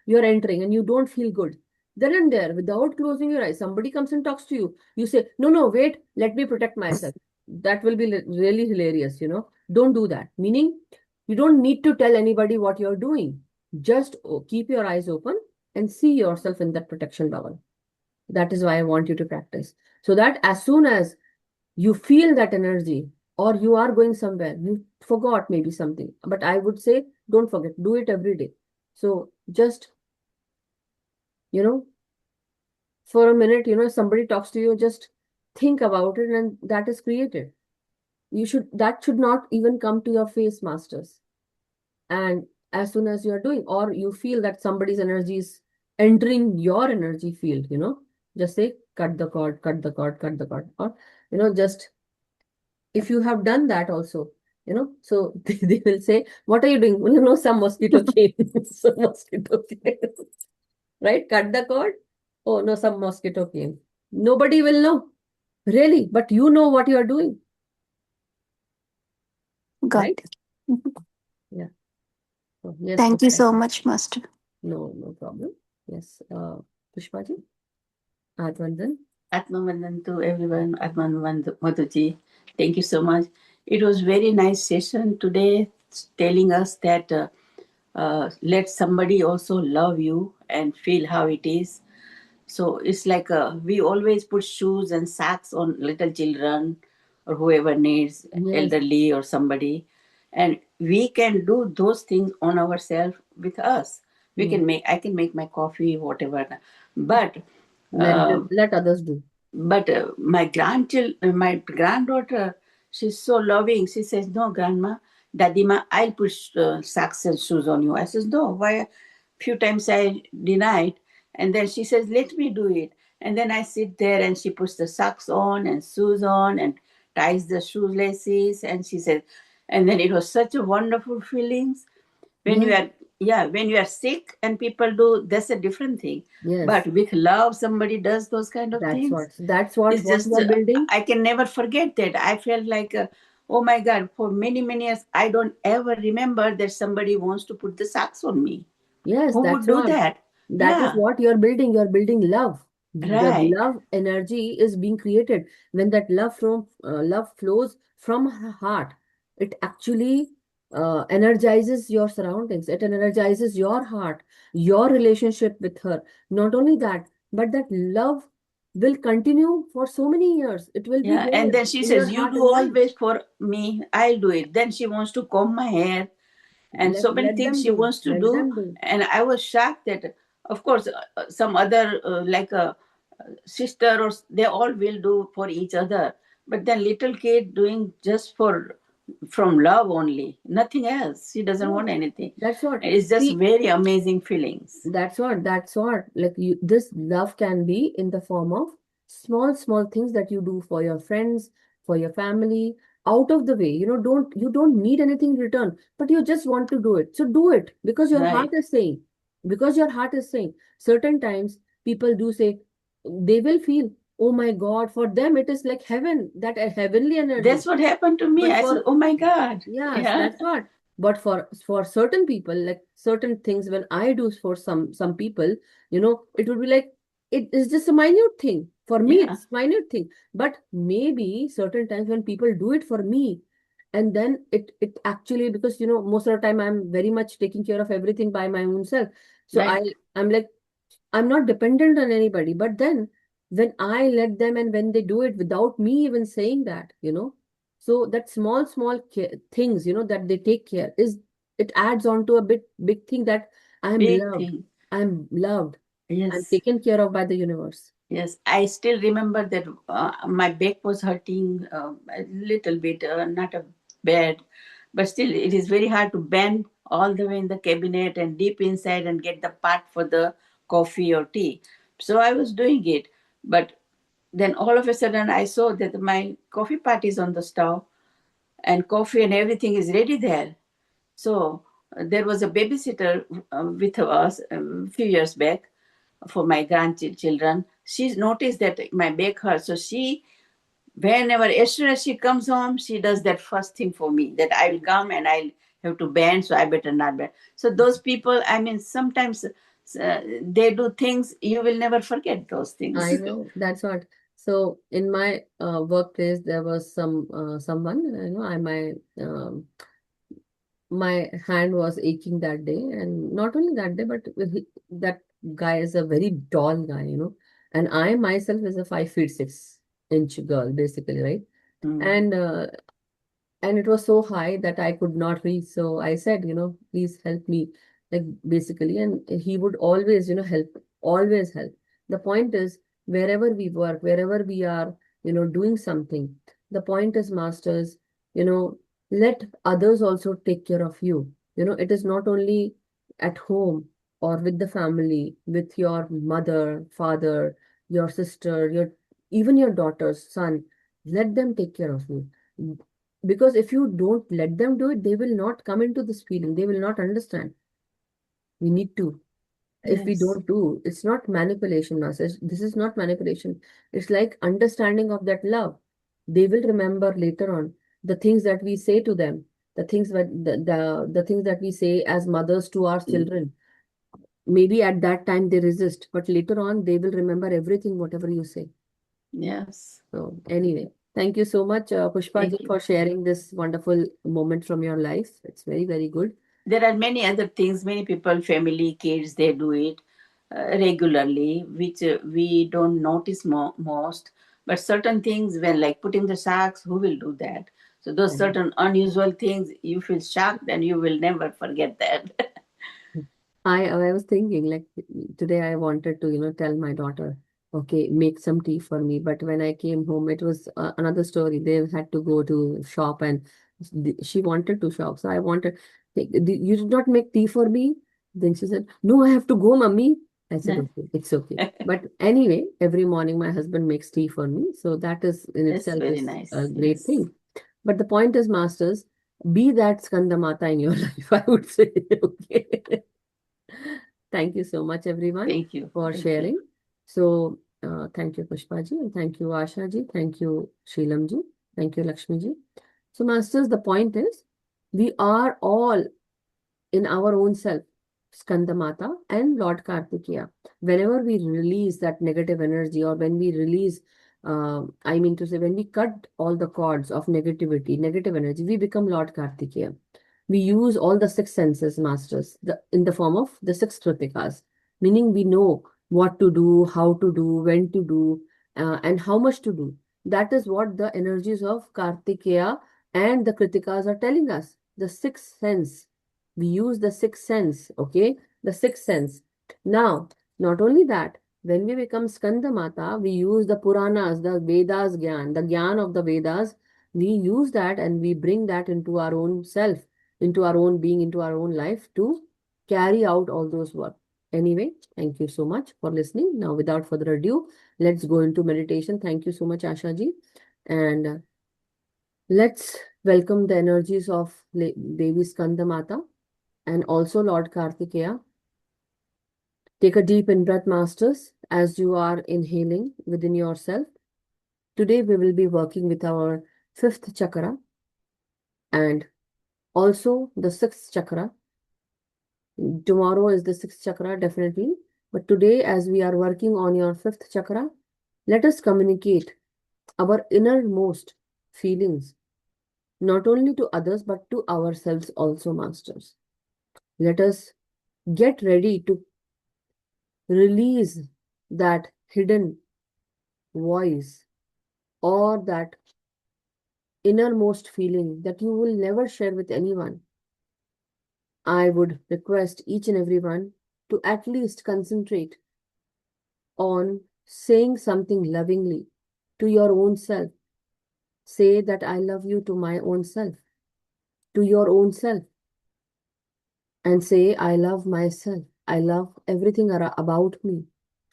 you're entering and you don't feel good, then and there, without closing your eyes, somebody comes and talks to you. You say, no, wait, let me protect myself. That will be really hilarious, Don't do that. Meaning, you don't need to tell anybody what you're doing. Just keep your eyes open and see yourself in that protection bubble. That is why I want you to practice. So that as soon as you feel that energy, or you are going somewhere, you forgot maybe something, but I would say, don't forget, do it every day. So just, for a minute, somebody talks to you, just think about it, and that is created. That should not even come to your face, masters. And as soon as you're doing, or you feel that somebody's energy is entering your energy field, just say, cut the cord, cut the cord, cut the cord. Or, just, if you have done that also, so they will say, what are you doing? Well, some mosquito came. Some mosquito came. Right? Cut the cord. Oh, no, some mosquito came. Nobody will know. Really. But you know what you are doing. Got Right? it. Yeah. Oh, yes, Thank you Pushpa. so much, Master. No problem. Yes. Pushpaji? Advandan? Atmavandan to everyone. Atmavandan Madhuji. Thank you so much. It was very nice session today, telling us that let somebody also love you and feel how it is. So it's like we always put shoes and socks on little children or whoever needs, Yes. elderly or somebody. And we can do those things on ourselves with us. We can I can make my coffee, whatever. But Let others do. but my granddaughter, she's so loving. She says, "No, grandma, Dadima, I'll put socks and shoes on you." I says, "No, why?" Few times I denied, and then she says, "Let me do it." And then I sit there, and she puts the socks on and shoes on and ties the shoelaces, and she says, and then it was such a wonderful feelings when you are when you are sick and people do, that's a different thing. Yes. But with love, somebody does those kind of That's things. what It's just you are building. I can never forget that. I felt like oh my god, for many years I don't ever remember that somebody wants to put the socks on me. Yes, Who that's would do what. that? That is what you're building. You're building love. The Right. love energy is being created. When that love flows from her heart, it actually energizes your surroundings. It energizes your heart, your relationship with her. Not only that, but that love will continue for so many years. It will be Yeah. And there then she in your says, "You heart do and mind. always for me. I'll do it." Then she wants to comb my hair and so many Let things them she do. wants to Let do. them do. And I was shocked that, of course, some other like a sister or they all will do for each other, but then little kid doing just for from love only, nothing else. She doesn't Yeah, want anything. that's what. And it's just See, very amazing feelings. that's what. Like this love can be in the form of small things that you do for your friends, for your family, out of the way. You don't need anything in return, but you just want to do it. So do it because your heart Right. is saying, certain times people do say, they will feel, oh my God, for them it is like heaven, that a heavenly energy. That's what happened to me. But I said, for oh my God. Yes, Yeah. that's what. But for certain people, like certain things, when I do for some people, it would be like it is just a minute thing. For me, Yeah. it's minute thing. But maybe certain times when people do it for me, and then it actually, because most of the time I'm very much taking care of everything by my own self. So Right. I'm like, I'm not dependent on anybody. But then when I let them and when they do it without me even saying that, so that small things, that they take care it adds on to a big thing, that I'm Big loved. thing. I'm loved. I'm Yes. taken care of by the universe. Yes, I still remember that my back was hurting a little bit, not a bad, but still it is very hard to bend all the way in the cabinet and deep inside and get the part for the coffee or tea. So I was doing it, but then all of a sudden I saw that my coffee pot is on the stove and coffee and everything is ready there. So there was a babysitter with us a few years back for my grandchildren. She noticed that my back hurts. So she, whenever, as soon as she comes home, she does that first thing for me, that I will come and I'll have to bend, so I better not bend. So those people, I mean, sometimes they do things, you will never forget those things. I know, that's what. So in my workplace, there was someone, my hand was aching that day, and not only that day, but that guy is a very tall guy, and I myself is a 5'6" girl, basically, right? Mm. And it was so high that I could not reach. So I said, please help me, like basically. And he would always, help, always help. The point is, wherever we work, wherever we are, doing something, the point is, masters, you know, let others also take care of you. It is not only at home or with the family, with your mother, father, your sister, even your daughter's son. Let them take care of you, because if you don't let them do it, they will not come into this feeling. They will not understand. We need to. If we Yes. don't do, it's not manipulation, Masters. This is not manipulation. It's like understanding of that love. They will remember later on the things that we say to them, the things that the things that we say as mothers to our Mm. children. Maybe at that time they resist, but later on they will remember everything, whatever you say. Yes. So anyway, thank you so much, Pushpa ji, Thank you. for sharing this wonderful moment from your life. It's very, very good. There are many other things, many people, family, kids, they do it regularly, which we don't notice most. But certain things, when like putting the socks, who will do that? So those Yeah. certain unusual things, you feel shocked and you will never forget that. I was thinking, like, today I wanted to, tell my daughter, okay, make some tea for me. But when I came home, it was another story. They had to go to shop, and she wanted to shop. So I wanted, "Hey, you did not make tea for me?" Then she said, no, I have to go, mummy. I said, okay, it's okay. But anyway, every morning my husband makes tea for me. So that is in That's itself very is a nice. great Yes. thing. But the point is, masters, be that Skandamata in your life, I would say. Okay. Thank you so much, everyone, Thank you. for Thank you. sharing. So, thank you, Pushpa ji, and thank you, Asha ji, thank you, Sheelam ji, thank you, Lakshmi ji. So, masters, the point is, we are all in our own self. Skandamata and Lord Kartikeya. Whenever we release that negative energy, or when we release, I mean to say, when we cut all the cords of negativity, negative energy, we become Lord Kartikeya. We use all the six senses, masters, in the form of the six kritikas, meaning we know what to do, how to do, when to do, and how much to do. That is what the energies of Kartikeya and the kritikas are telling us. The sixth sense. We use the sixth sense, okay? The sixth sense. Now, not only that, when we become Skandamata, we use the Puranas, the Vedas Gyan, the Gyan of the Vedas. We use that and we bring that into our own self, into our own being, into our own life to carry out all those work. Anyway, thank you so much for listening. Now, without further ado, let's go into meditation. Thank you so much, Asha ji. And let's welcome the energies of Devi Skandamata and also Lord Kartikeya. Take a deep in-breath, masters, as you are inhaling within yourself. Today, we will be working with our fifth chakra and also the sixth chakra. Tomorrow is the sixth chakra, definitely. But today, as we are working on your fifth chakra, let us communicate our innermost feelings, not only to others, but to ourselves also, masters. Let us get ready to release that hidden voice or that innermost feeling that you will never share with anyone. I would request each and everyone to at least concentrate on saying something lovingly to your own self. Say that I love you to my own self, to your own self, and say I love myself. I love everything about me.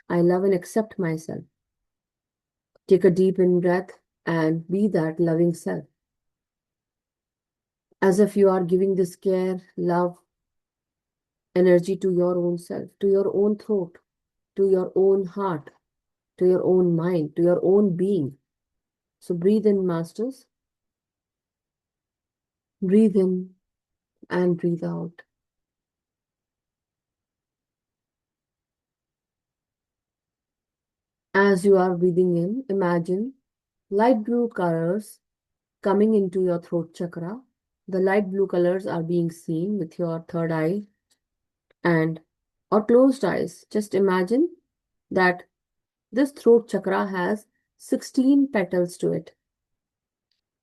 I love and accept myself. Take a deep in breath and be that loving self. As if you are giving this care, love, energy to your own self, to your own throat, to your own heart, to your own mind, to your own being. So breathe in, masters. Breathe in and breathe out. As you are breathing in, imagine light blue colors coming into your throat chakra. The light blue colors are being seen with your third eye and or closed eyes. Just imagine that this throat chakra has 16 petals to it,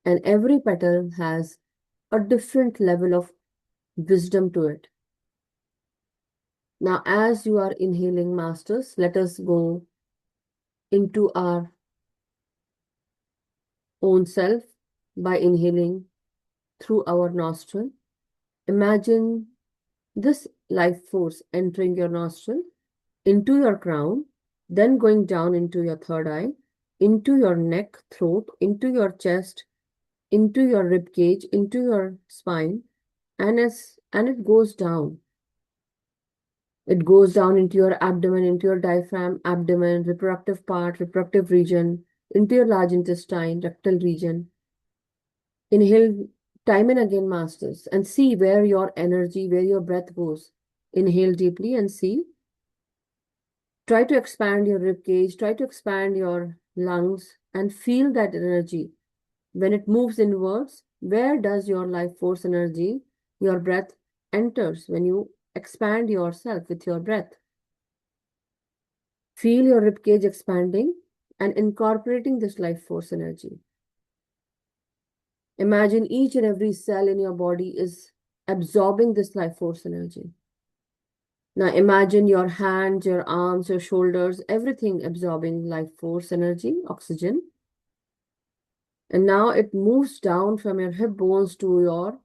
and every petal has a different level of wisdom to it. Now, as you are inhaling, masters, let us go into our own self by inhaling through our nostril. Imagine this life force entering your nostril into your crown, then going down into your third eye, into your neck, throat, into your chest, into your rib cage, into your spine, and it goes down. It goes down into your abdomen, into your diaphragm, abdomen, reproductive part, reproductive region, into your large intestine, rectal region. Inhale time and again, masters, and see where your energy, where your breath goes. Inhale deeply and see. Try to expand your rib cage, try to expand your lungs, and feel that energy. When it moves inwards, where does your life force energy, your breath enters when you expand yourself with your breath? Feel your ribcage expanding and incorporating this life force energy. Imagine each and every cell in your body is absorbing this life force energy. Now imagine your hands, your arms, your shoulders, everything absorbing life force energy, oxygen. And now it moves down from your hip bones to your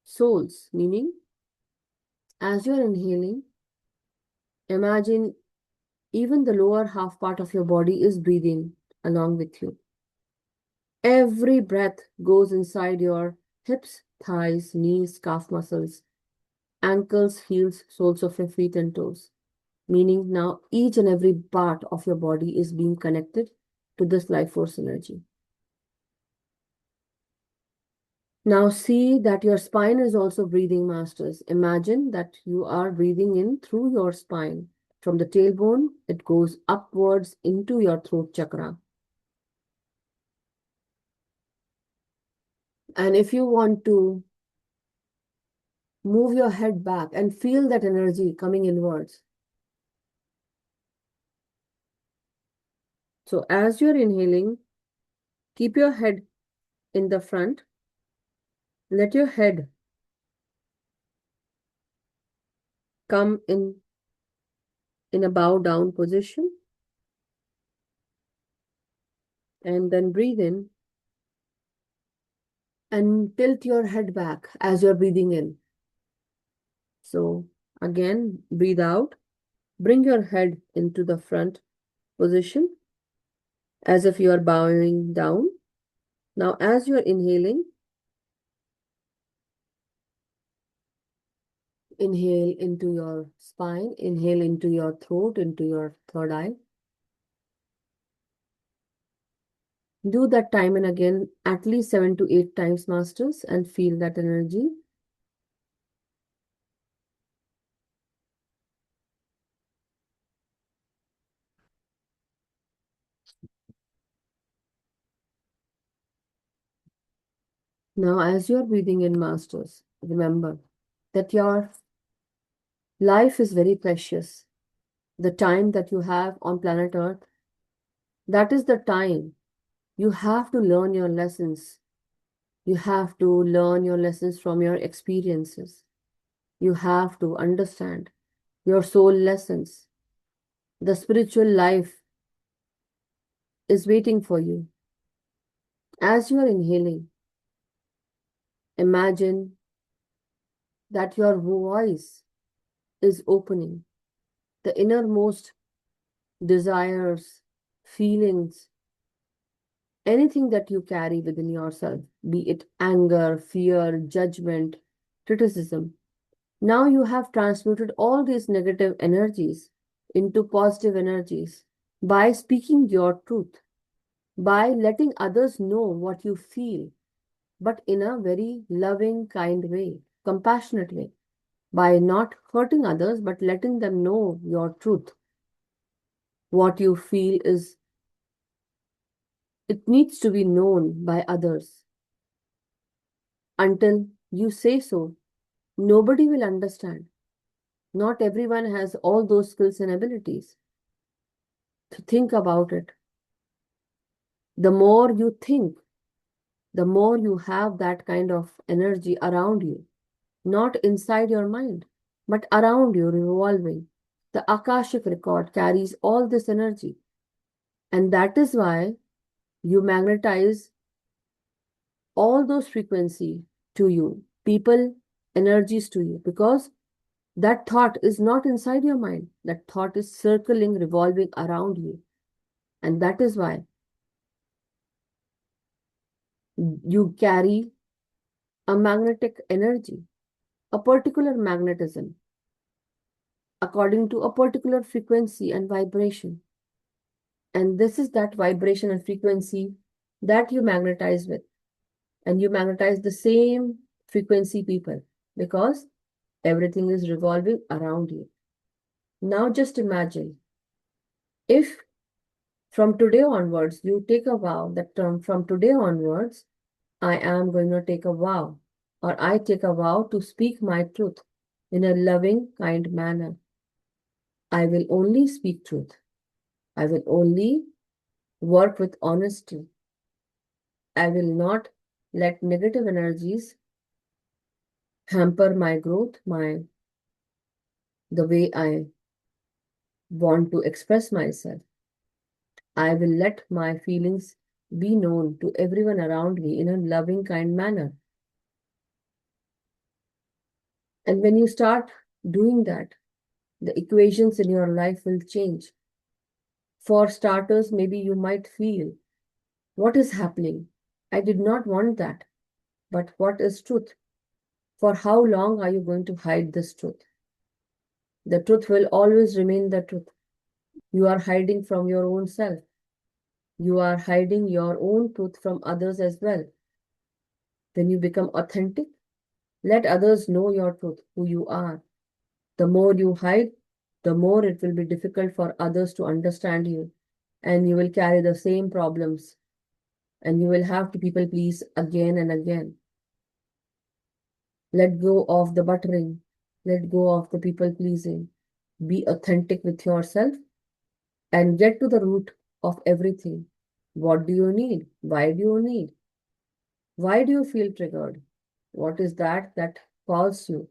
soles, meaning as you're inhaling, imagine even the lower half part of your body is breathing along with you. Every breath goes inside your hips, thighs, knees, calf muscles, ankles, heels, soles of your feet and toes. Meaning now each and every part of your body is being connected to this life force energy. Now see that your spine is also breathing, masters. Imagine that you are breathing in through your spine. From the tailbone, it goes upwards into your throat chakra. And if you want to move your head back and feel that energy coming inwards. So as you're inhaling, keep your head in the front. Let your head come in a bow down position. And then breathe in and tilt your head back as you're breathing in. So again, breathe out. Bring your head into the front position as if you are bowing down. Now, as you're inhaling, inhale into your spine, inhale into your throat, into your third eye. Do that time and again at least 7 to 8 times, masters, and feel that energy. Now, as you're breathing in, masters, remember that your life is very precious. The time that you have on planet Earth, that is the time you have to learn your lessons. You have to learn your lessons from your experiences. You have to understand your soul lessons. The spiritual life is waiting for you. As you are inhaling, imagine that your voice is opening. The innermost desires, feelings, anything that you carry within yourself, be it anger, fear, judgment, criticism. Now you have transmuted all these negative energies into positive energies by speaking your truth, by letting others know what you feel, but in a very loving, kind way, compassionate way, by not hurting others, but letting them know your truth. What you feel is, it needs to be known by others. Until you say so, nobody will understand. Not everyone has all those skills and abilities. To think about it. The more you think, the more you have that kind of energy around you, not inside your mind, but around you revolving. The Akashic record carries all this energy. And that is why you magnetize all those frequency to you, people, energies to you, because that thought is not inside your mind. That thought is circling, revolving around you. And that is why you carry a magnetic energy, a particular magnetism, according to a particular frequency and vibration. And this is that vibration and frequency that you magnetize with. And you magnetize the same frequency people because everything is revolving around you. Now just imagine if from today onwards you take a vow that from today onwards I am going to take a vow, or I take a vow to speak my truth in a loving, kind manner. I will only speak truth. I will only work with honesty. I will not let negative energies hamper my growth, the way I want to express myself. I will let my feelings be known to everyone around me in a loving, kind manner. And when you start doing that, the equations in your life will change. For starters, maybe you might feel, what is happening? I did not want that. But what is truth? For how long are you going to hide this truth? The truth will always remain the truth. You are hiding from your own self. You are hiding your own truth from others as well. When you become authentic, let others know your truth, who you are. The more you hide, the more it will be difficult for others to understand you, and you will carry the same problems, and you will have to people please again and again. Let go of the buttering, let go of the people pleasing. Be authentic with yourself and get to the root of everything. What do you need? Why do you need? Why do you feel triggered? What is that calls you?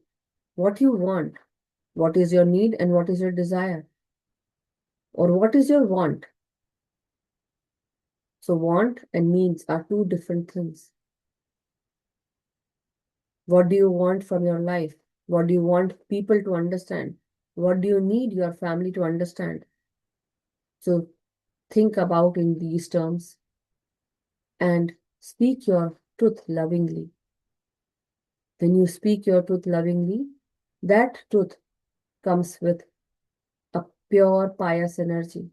What you want? What is your need and what is your desire? Or what is your want? So want and needs are two different things. What do you want from your life? What do you want people to understand? What do you need your family to understand? So think about in these terms and speak your truth lovingly. When you speak your truth lovingly, that truth comes with a pure pious energy,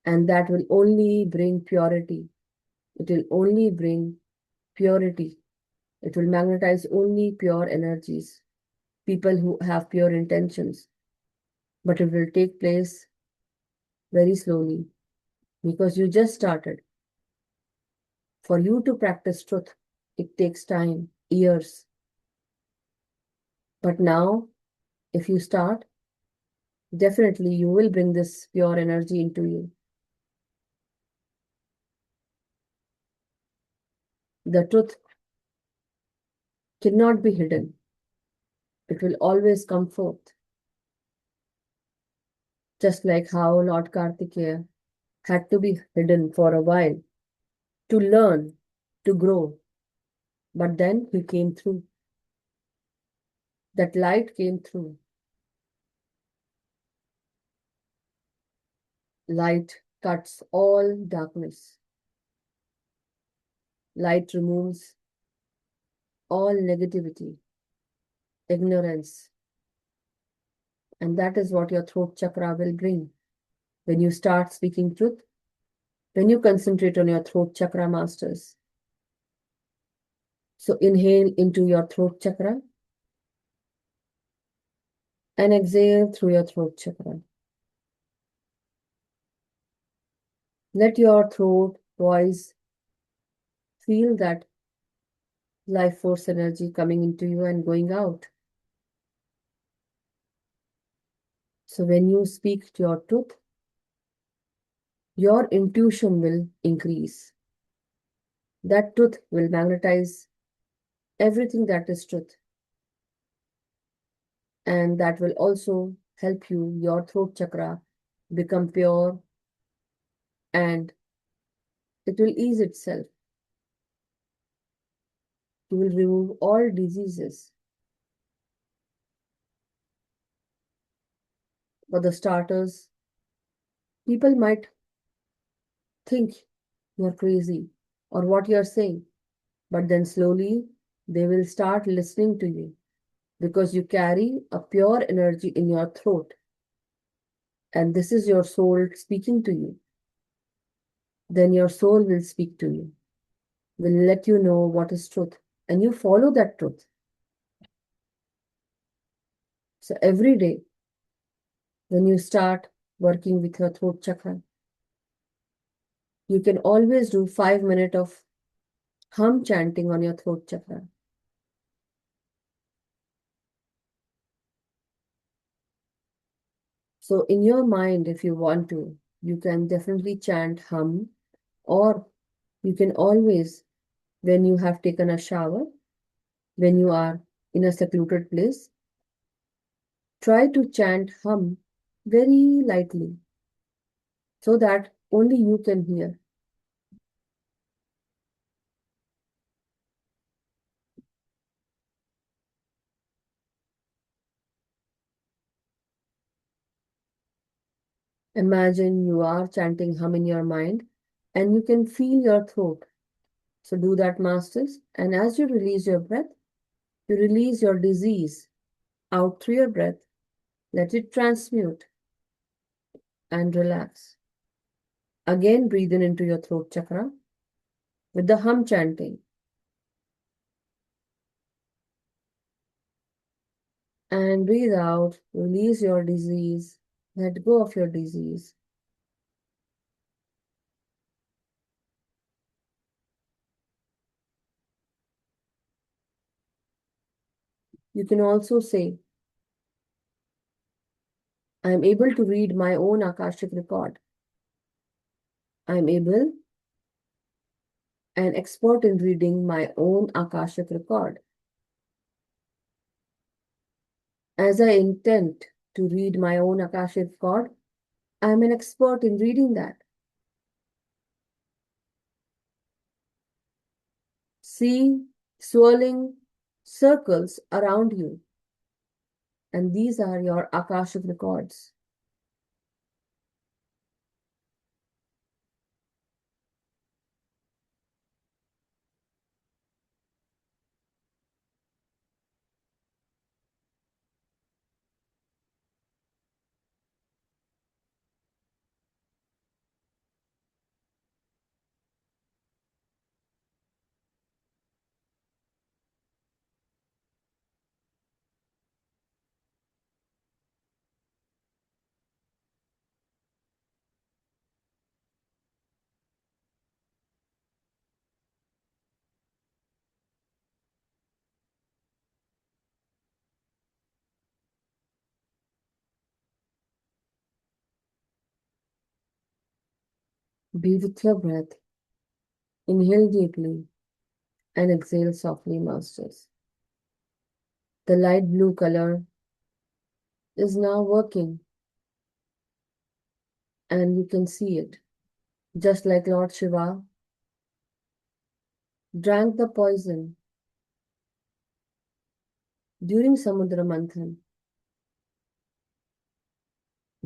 and that will only bring purity. It will only bring purity. It will magnetize only pure energies, people who have pure intentions. But it will take place very slowly because you just started. For you to practice truth, it takes time, years. But now, if you start, definitely you will bring this pure energy into you. The truth cannot be hidden. It will always come forth. Just like how Lord Kartikeya had to be hidden for a while to learn, to grow. But then he came through. That light came through. Light cuts all darkness. Light removes all negativity, ignorance. And that is what your throat chakra will bring. When you start speaking truth, when you concentrate on your throat chakra, masters. So inhale into your throat chakra and exhale through your throat chakra. Let your throat, voice, feel that life force energy coming into you and going out. So when you speak your truth, your intuition will increase. That truth will magnetize everything that is truth. And that will also help you, your throat chakra, become pure, and it will ease itself. You will remove all diseases. For the starters, people might think you're crazy or what you're saying, but then slowly they will start listening to you because you carry a pure energy in your throat, and this is your soul speaking to you. Then your soul will speak to you, will let you know what is truth, and you follow that truth. So every day, when you start working with your throat chakra, you can always do 5 minutes of hum chanting on your throat chakra. So in your mind, if you want to, you can definitely chant hum, or you can always, when you have taken a shower, when you are in a secluded place, try to chant hum very lightly so that only you can hear. Imagine you are chanting hum in your mind and you can feel your throat. So do that, masters. And as you release your breath, you release your disease out through your breath. Let it transmute and relax. Again, breathe in into your throat chakra with the hum chanting. And breathe out, release your disease, let go of your disease. You can also say, I am able to read my own Akashic record. I am able and expert in reading my own Akashic record. As I intend to read my own Akashic record, I am an expert in reading that. See swirling circles around you, and these are your Akashic records. Be with your breath. Inhale deeply and exhale softly, masters. The light blue color is now working, and you can see it. Just like Lord Shiva drank the poison during Samudra Manthan,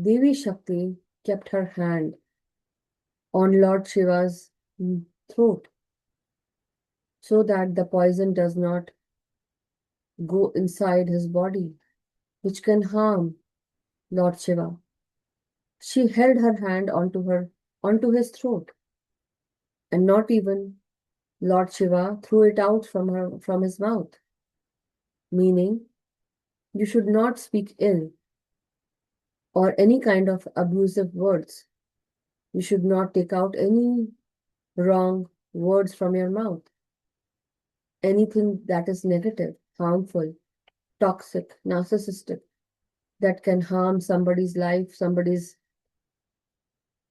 Devi Shakti kept her hand on Lord Shiva's throat so that the poison does not go inside his body, which can harm Lord Shiva. She held her hand onto his throat, and not even Lord Shiva threw it out from his mouth, meaning you should not speak ill or any kind of abusive words. You should not take out any wrong words from your mouth. Anything that is negative, harmful, toxic, narcissistic, that can harm somebody's life, somebody's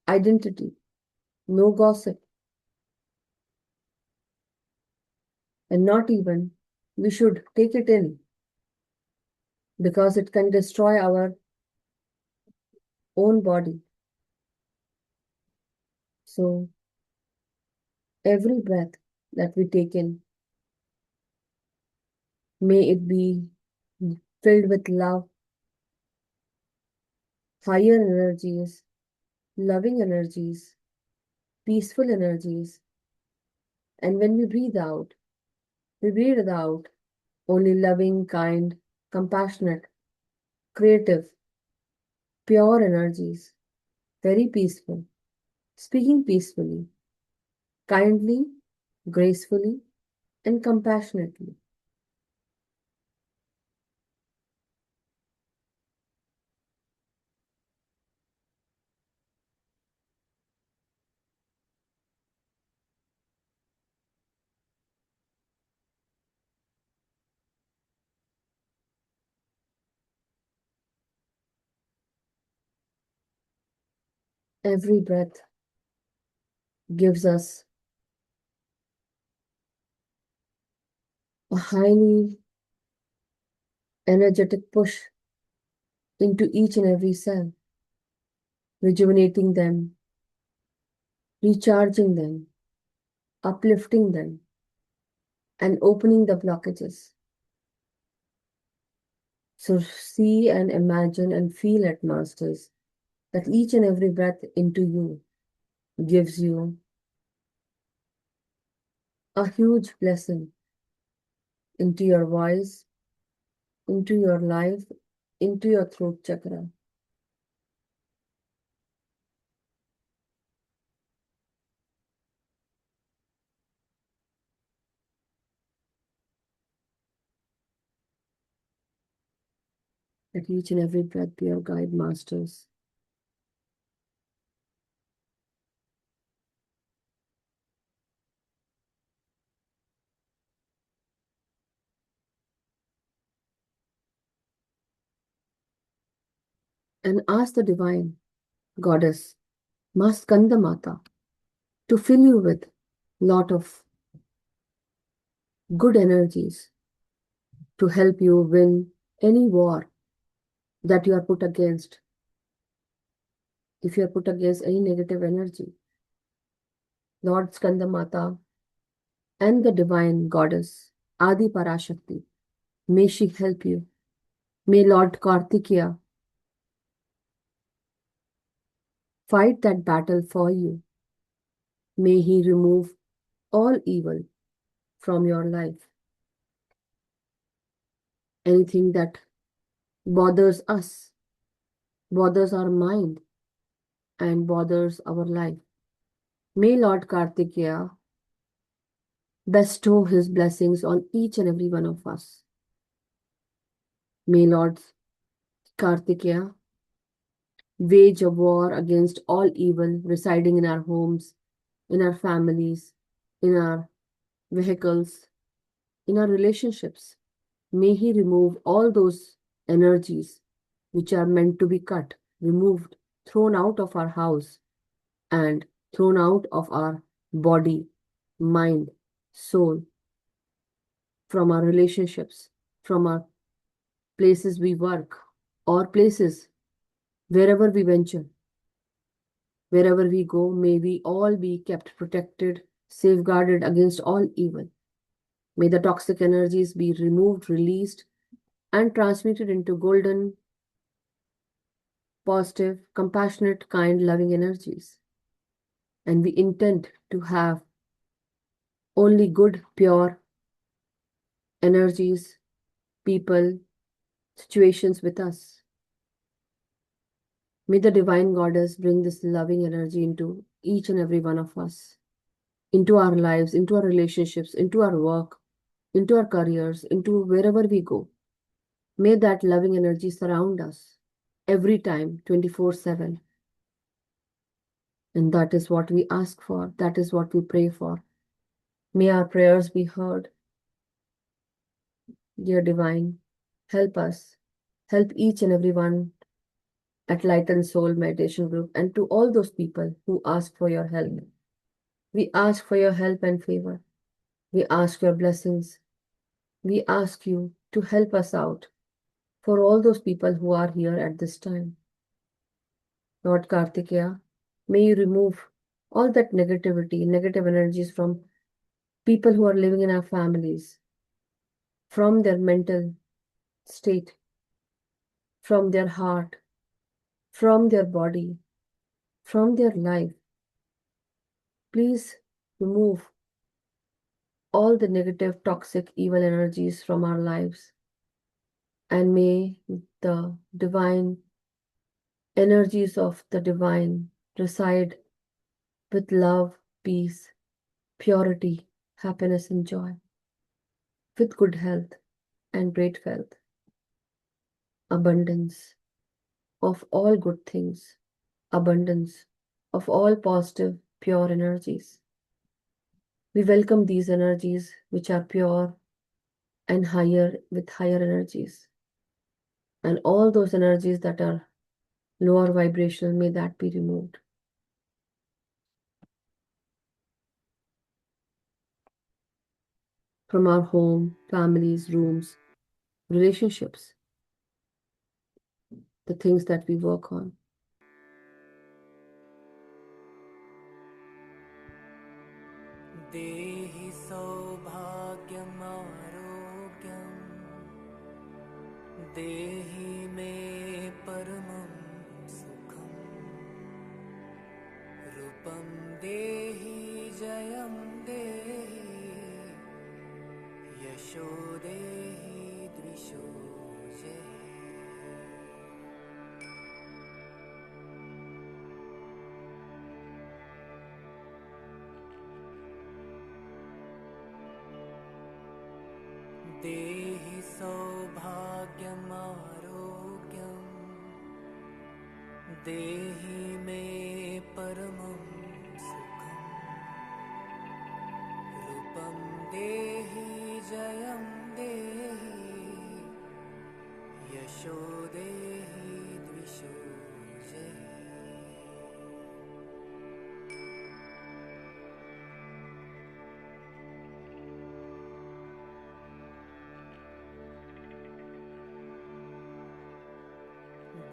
identity. No gossip. And not even we should take it in because it can destroy our own body. So every breath that we take in, may it be filled with love, higher energies, loving energies, peaceful energies. And when we breathe out only loving, kind, compassionate, creative, pure energies, very peaceful, speaking peacefully, kindly, gracefully, and compassionately. Every breath gives us a highly energetic push into each and every cell, rejuvenating them, recharging them, uplifting them, and opening the blockages. So see and imagine and feel it, masters, that each and every breath into you gives you a huge blessing into your voice, into your life, into your throat chakra. Let each and every breath be our guide, masters. And ask the divine goddess, Ma Skandamata, to fill you with lot of good energies to help you win any war that you are put against. If you are put against any negative energy, Lord Skandamata and the divine goddess Adi Parashakti, may she help you. May Lord Kartikeya fight that battle for you. May he remove all evil from your life. Anything that bothers us, bothers our mind, and bothers our life. May Lord Kartikeya bestow his blessings on each and every one of us. May Lord Kartikeya wage a war against all evil residing in our homes, in our families, in our vehicles, in our relationships. May he remove all those energies which are meant to be cut, removed, thrown out of our house, and thrown out of our body, mind, soul, from our relationships, from our places we work, or places wherever we venture, wherever we go. May we all be kept protected, safeguarded against all evil. May the toxic energies be removed, released, and transmuted into golden, positive, compassionate, kind, loving energies. And we intend to have only good, pure energies, people, situations with us. May the divine goddess bring this loving energy into each and every one of us, into our lives, into our relationships, into our work, into our careers, into wherever we go. May that loving energy surround us every time, 24/7. And that is what we ask for. That is what we pray for. May our prayers be heard. Dear Divine, help us. Help each and every one at Light and Soul Meditation Group and to all those people who ask for your help. We ask for your help and favor. We ask your blessings. We ask you to help us out for all those people who are here at this time. Lord Kartikeya, may you remove all that negativity, negative energies from people who are living in our families, from their mental state, from their heart, from their body, from their life. Please remove all the negative, toxic, evil energies from our lives. And may the divine energies of the divine reside with love, peace, purity, happiness, and joy, with good health and great wealth, abundance of all good things, abundance of all positive, pure energies. We welcome these energies which are pure and higher, with higher energies. And all those energies that are lower vibrational, may that be removed. From our home, families, rooms, relationships, the things that we work on. देहि सौभाग्यमारोग्यम् देहि मे परमं सुखम् रूपं देहि जयं देहि यशो देहि द्विषो जयः देहि सौभाग्यमारोग्यम् देहि मे परमं सुखम् रूपं देहि जयं देहि यशो देहि द्विषो जयि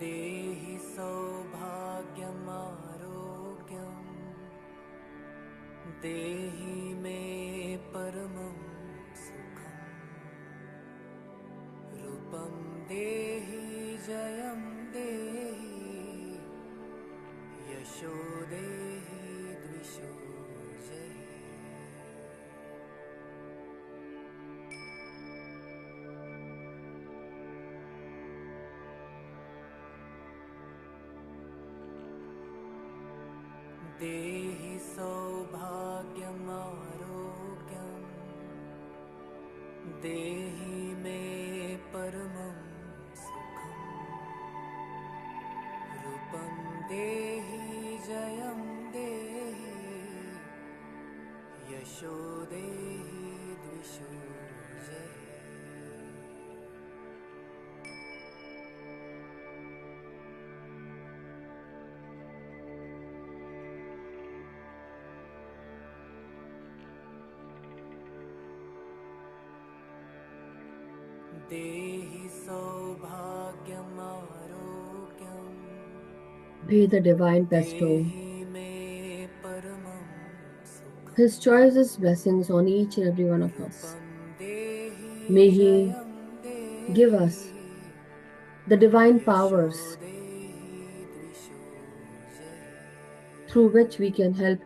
देहि सौभाग्यमारोग्यम् देहि मे परमं सुखम् रूपं देहि जयं देहि यशो देहि द्विषो जयि देहि सौभाग्यमारोग्यम् देहि मे परमं सुखम् रूपं देहि जयं देहि यशो देहि द्विषो जयि देहि सौभाग्यमारोग्यम् May the divine bestow देहि मे परमं सुखम् His choicest blessings on each and every one of us. रूपं देहि May He जयं give देहि us the divine Yesso powers देहि द्विषो जयि through which we can help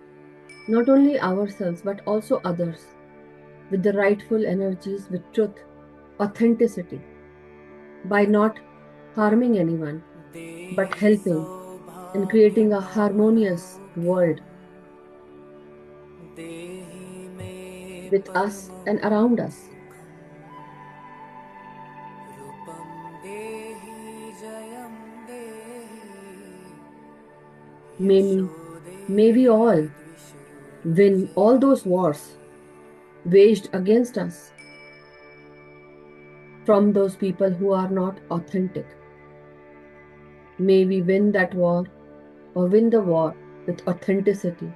not only ourselves but also others with the rightful energies, with truth, authenticity, by not harming anyone but देहि helping in creating a harmonious world सौभाग्यमारोग्यम् देहि मे with us परमं and around us. सुखम् रूपं देहि जयं देहि May Yesso we, may we देहि all द्विषो win all those wars waged against us from those people who are not authentic. May we win that war or win the war with authenticity,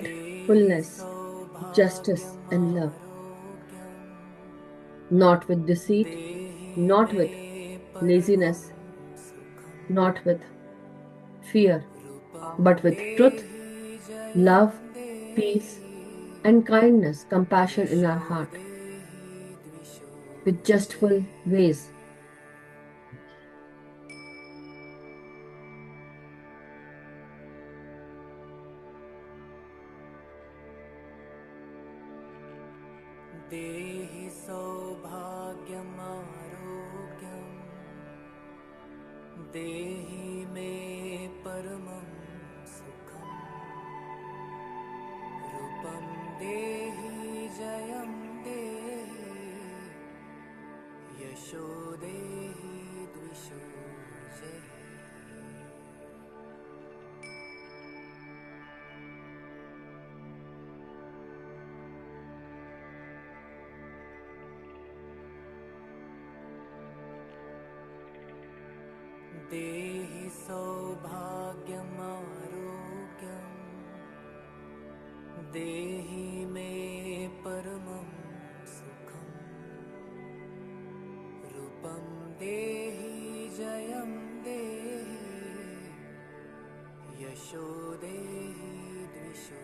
देहि rightfulness, justice, and love, सौभाग्यमारोग्यम् not with deceit, देहि not may with परमं laziness, सुखम् not with fear, रूपं but with truth, देहि जयं love, peace, देहि and kindness, compassion in Yesso our heart, देहि द्विषो with justful जयि ways. देहि सौभाग्यमारोग्यम् देहि मे परमं सुखम् रूपं देहि जयं देहि यशो देहि द्विषो जयि देहि सौभाग्यमारोग्यम् देहि मे परमं सुखम् रूपं देहि जयं देहि यशो देहि द्विषो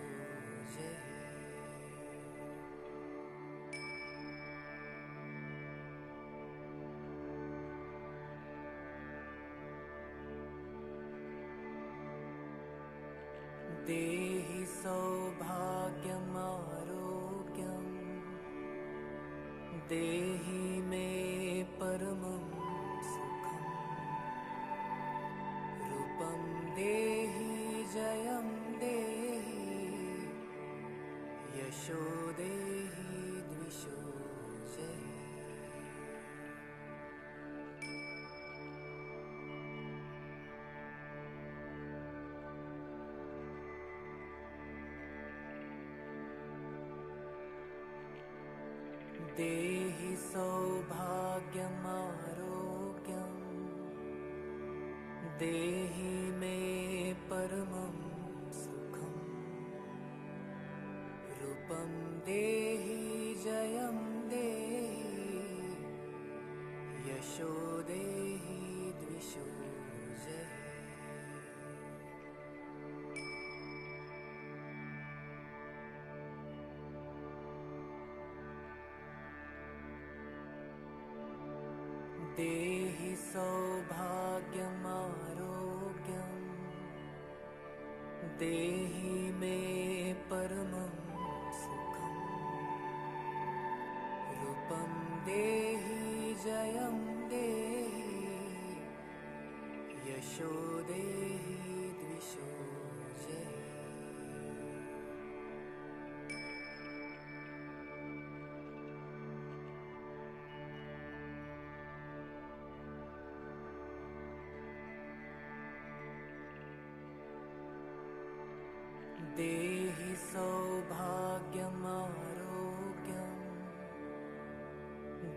जयि देहि सौभाग्यमारोग्यम् देहि मे परमं सुखम् रूपं देहि जयं देहि यशो देहि द्विषो जयि देहि सौभाग्यमारोग्यम् देहि मे परमं सुखम् रूपं देहि जयं देहि यशो देहि द्विषो जयः। देहि सौभाग्यमारोग्यम् देहि मे परमं सुखम् रूपं देहि जयं देहि यशो देहि द्विषो जयः। देहि सौभाग्यमारोग्यम्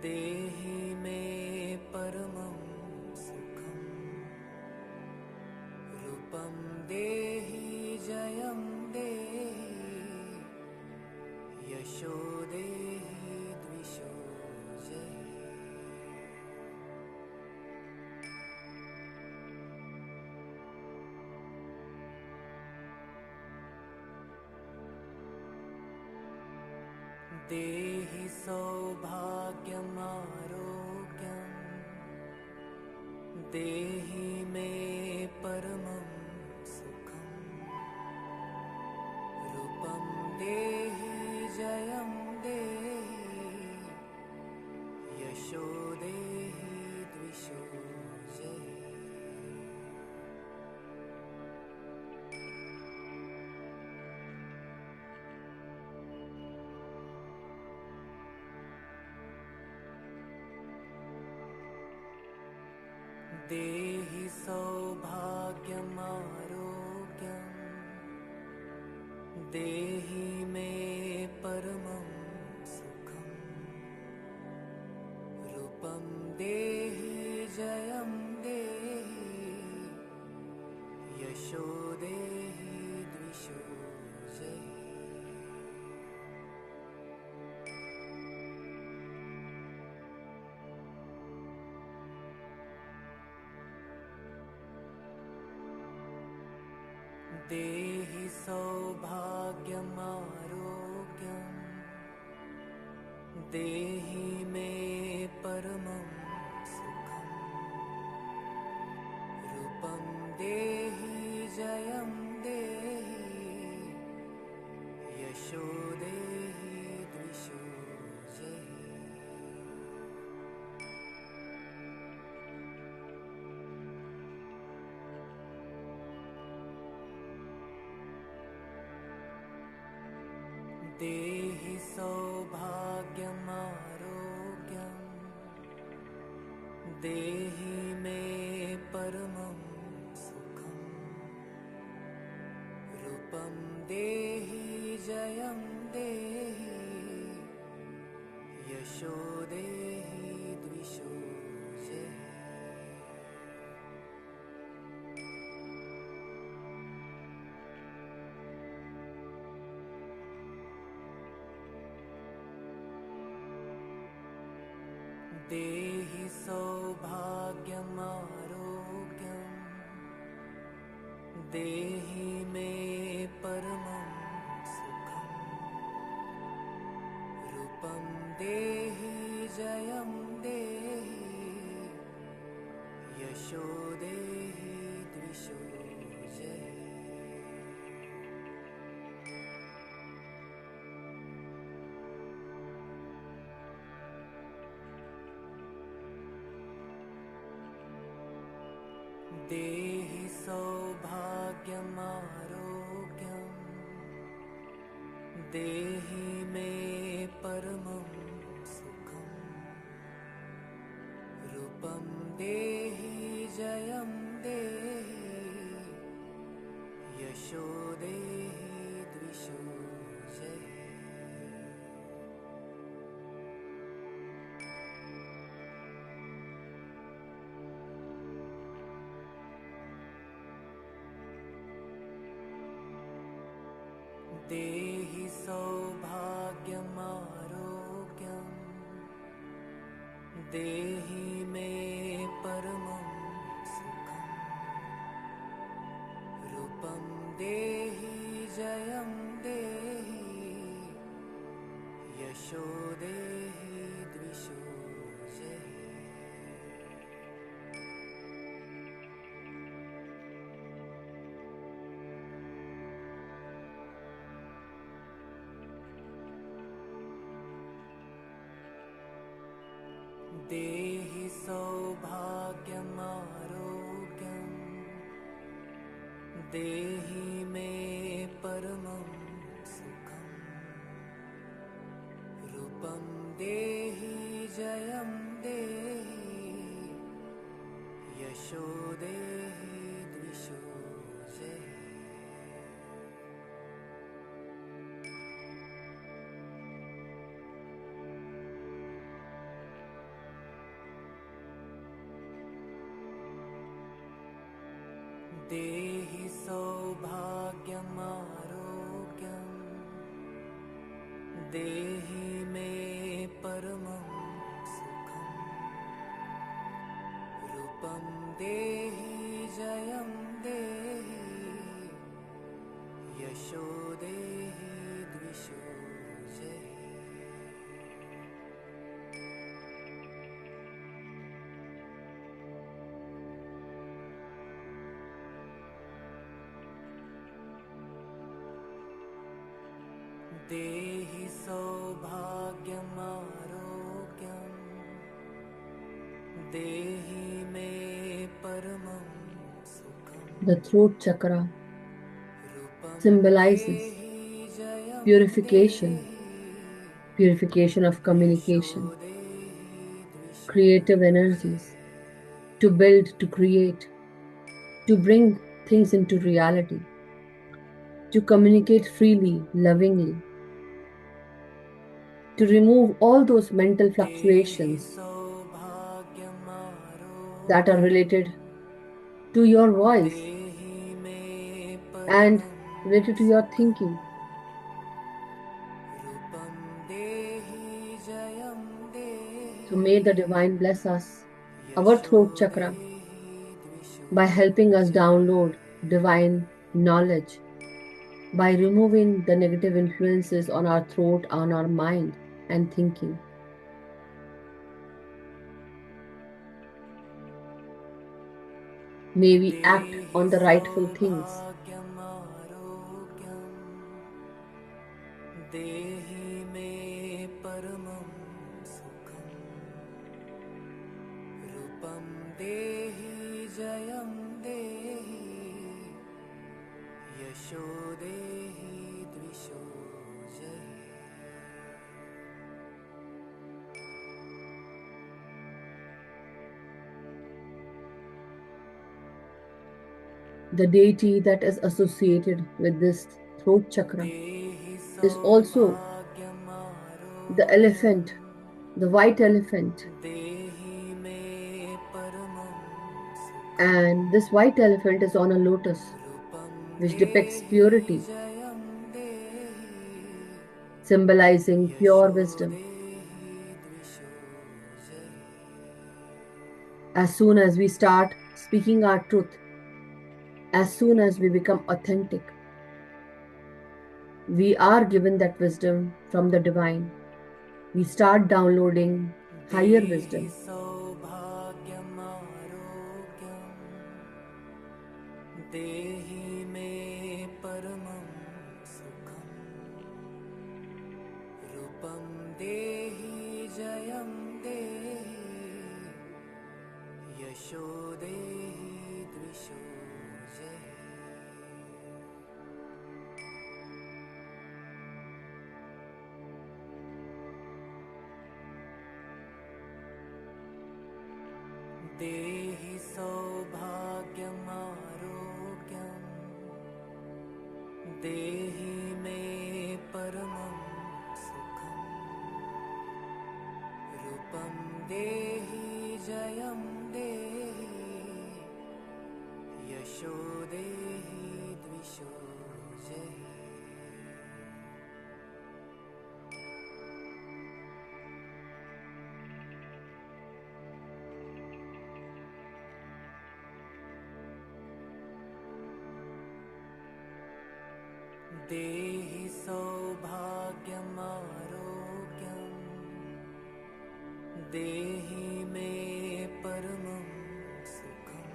देहि मे परमं सुखम् रूपं देहि जयं देहि यशो देहि द्विषो जयः। देहि सौभाग्यमारोग्यम् देहि मे परमं सुखम् रूपं देहि जयं देहि यशो देहि द्विषो जयः। देहि सौभाग्यमारोग्यम् देहि मे परमं सुखम् रूपं देहि जयं देहि यशो देहि द्विषो जयः। देहि सौभाग्यमारोग्यम् देहि मे परमं सुखम् रूपं देहि जयं देहि यशो देहि द्विषो जयः। देहि सौभाग्यमारोग्यम् देहि मे परमं सुखम् रूपं देहि जयं देहि यशो देहि द्विषो जयः। देहि सौभाग्यमारोग्यम् देहि मे परमं सुखम् रूपं देहि जयं देहि यशो देहि द्विषो जयः। देहि सौभाग्यमारोग्यम् देहि मे परमं सुखम् रूपं देहि जयं देहि यशो देहि द्विषो जयः। देहि सौभाग्यमारोग्यम् देहि मे परमं सुखम् रूपं देहि जयं देहि यशो देहि द्विषो जयि देहि सौभाग्यमारोग्यम् देहि मे परमं सुखम् रूपं देहि जयं देहि यशो देहि द्विषो जयि देहि सौभाग्यमारोग्यम् देहि मे परमं सुखम् रूपं देहि जयं देहि यशो देहि द्विषो जयि देहि सौभाग्यमारोग्यम् देहि मे परमं सुखम् The throat chakra symbolizes purification, purification of communication, creative energies, to build, to create, to bring things into reality, to communicate freely, lovingly, to remove all those mental fluctuations that are related to your voice and related to your thinking. So may the divine bless us, our throat chakra, by helping us download divine knowledge, by removing the negative influences on our throat, on our mind and thinking. May we act on the rightful things. देहि मे परमं सुखम् रूपं देहि जयं देहि यशो देहि द्विषो जयि The deity that is associated with this throat chakra is also the elephant, the white elephant. And this white elephant is on a lotus, which depicts purity, symbolizing pure wisdom. As soon as we start speaking our truth, as soon as we become authentic, we are given that wisdom from the divine. We start downloading higher wisdom. देहि मे परमं सुखम् रूपं देहि जयं देहि यशो देहि द्विषो जयि देहि सौभाग्यमारोग्यम् देहि मे परमं सुखम् रूपं देहि जयं देहि यशो देहि द्विषो जयि देहि सौभाग्यमारोग्यम् देहि मे परमं सुखम्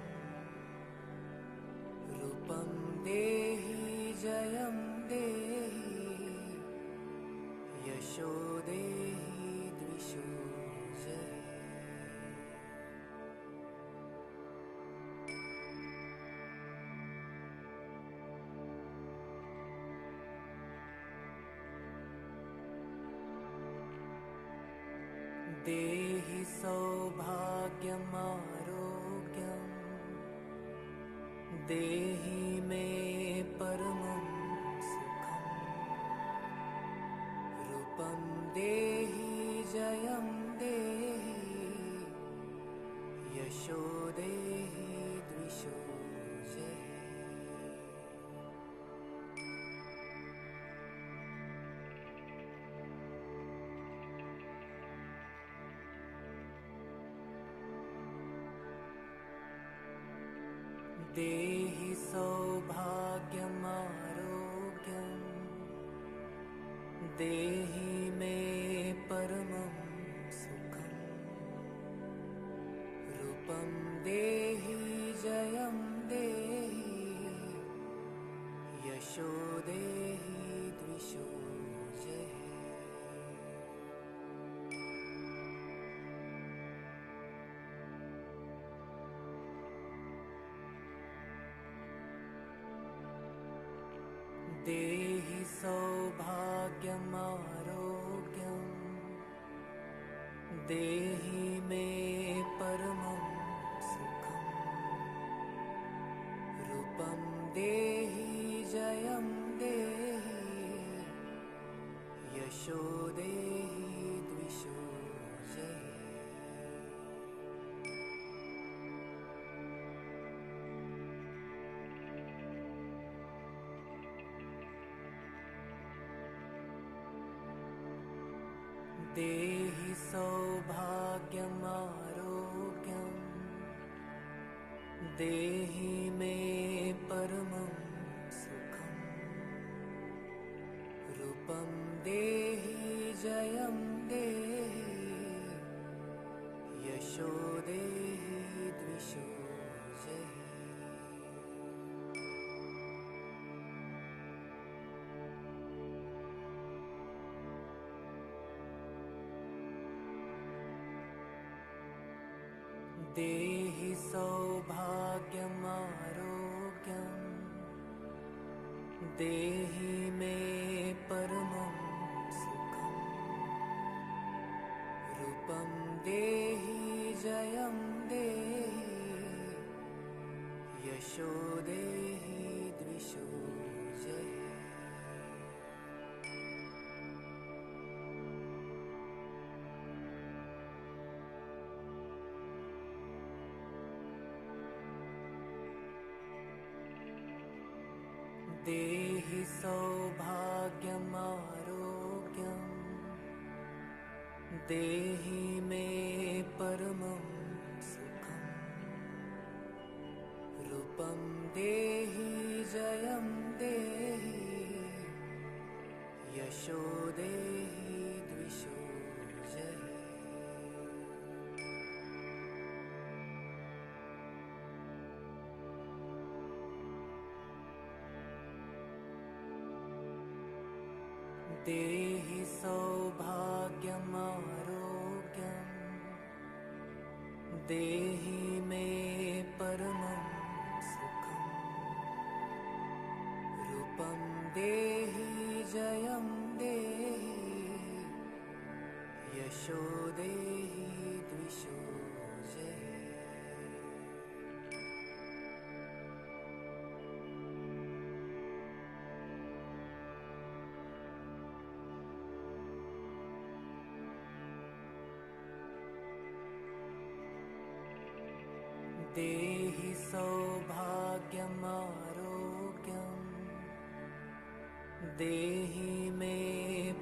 रूपं देहि जयं देहि यशो देहि द्विषो जय देहि सौभाग्यमारोग्यम् देहि मे परमं सुखम् रूपं देहि जयं देहि यशो देहि द्विषो जय देहि सौभाग्यमारोग्यम् देहि मे परमं सुखम् रूपं देहि जयं देहि यशो देहि द्विषो जय देहि सौभाग्यमारोग्यम् देहि मे परमं सुखम् रूपं देहि जयं देहि यशो देहि द्विषो जय देहि सौभाग्यमारोग्यम् देहि मे परमं सुखम् रूपं देहि जयं देहि यशो देहि द्विषो जय देहि सौभाग्यमारोग्यम् देहि मे परमं सुखम् रूपं देहि जयं देहि यशो देहि द्विषो जय देहि सौभाग्यमारोग्यम् देहि मे परमं सुखम् रूपं देहि जयं देहि यशो देहि द्विषो जय देहि सौभाग्यमारोग्यम् देहि मे परमं सुखम् रूपं देहि जयं देहि यशो देहि द्विषो जय देहि सौभाग्यमारोग्यम् देहि मे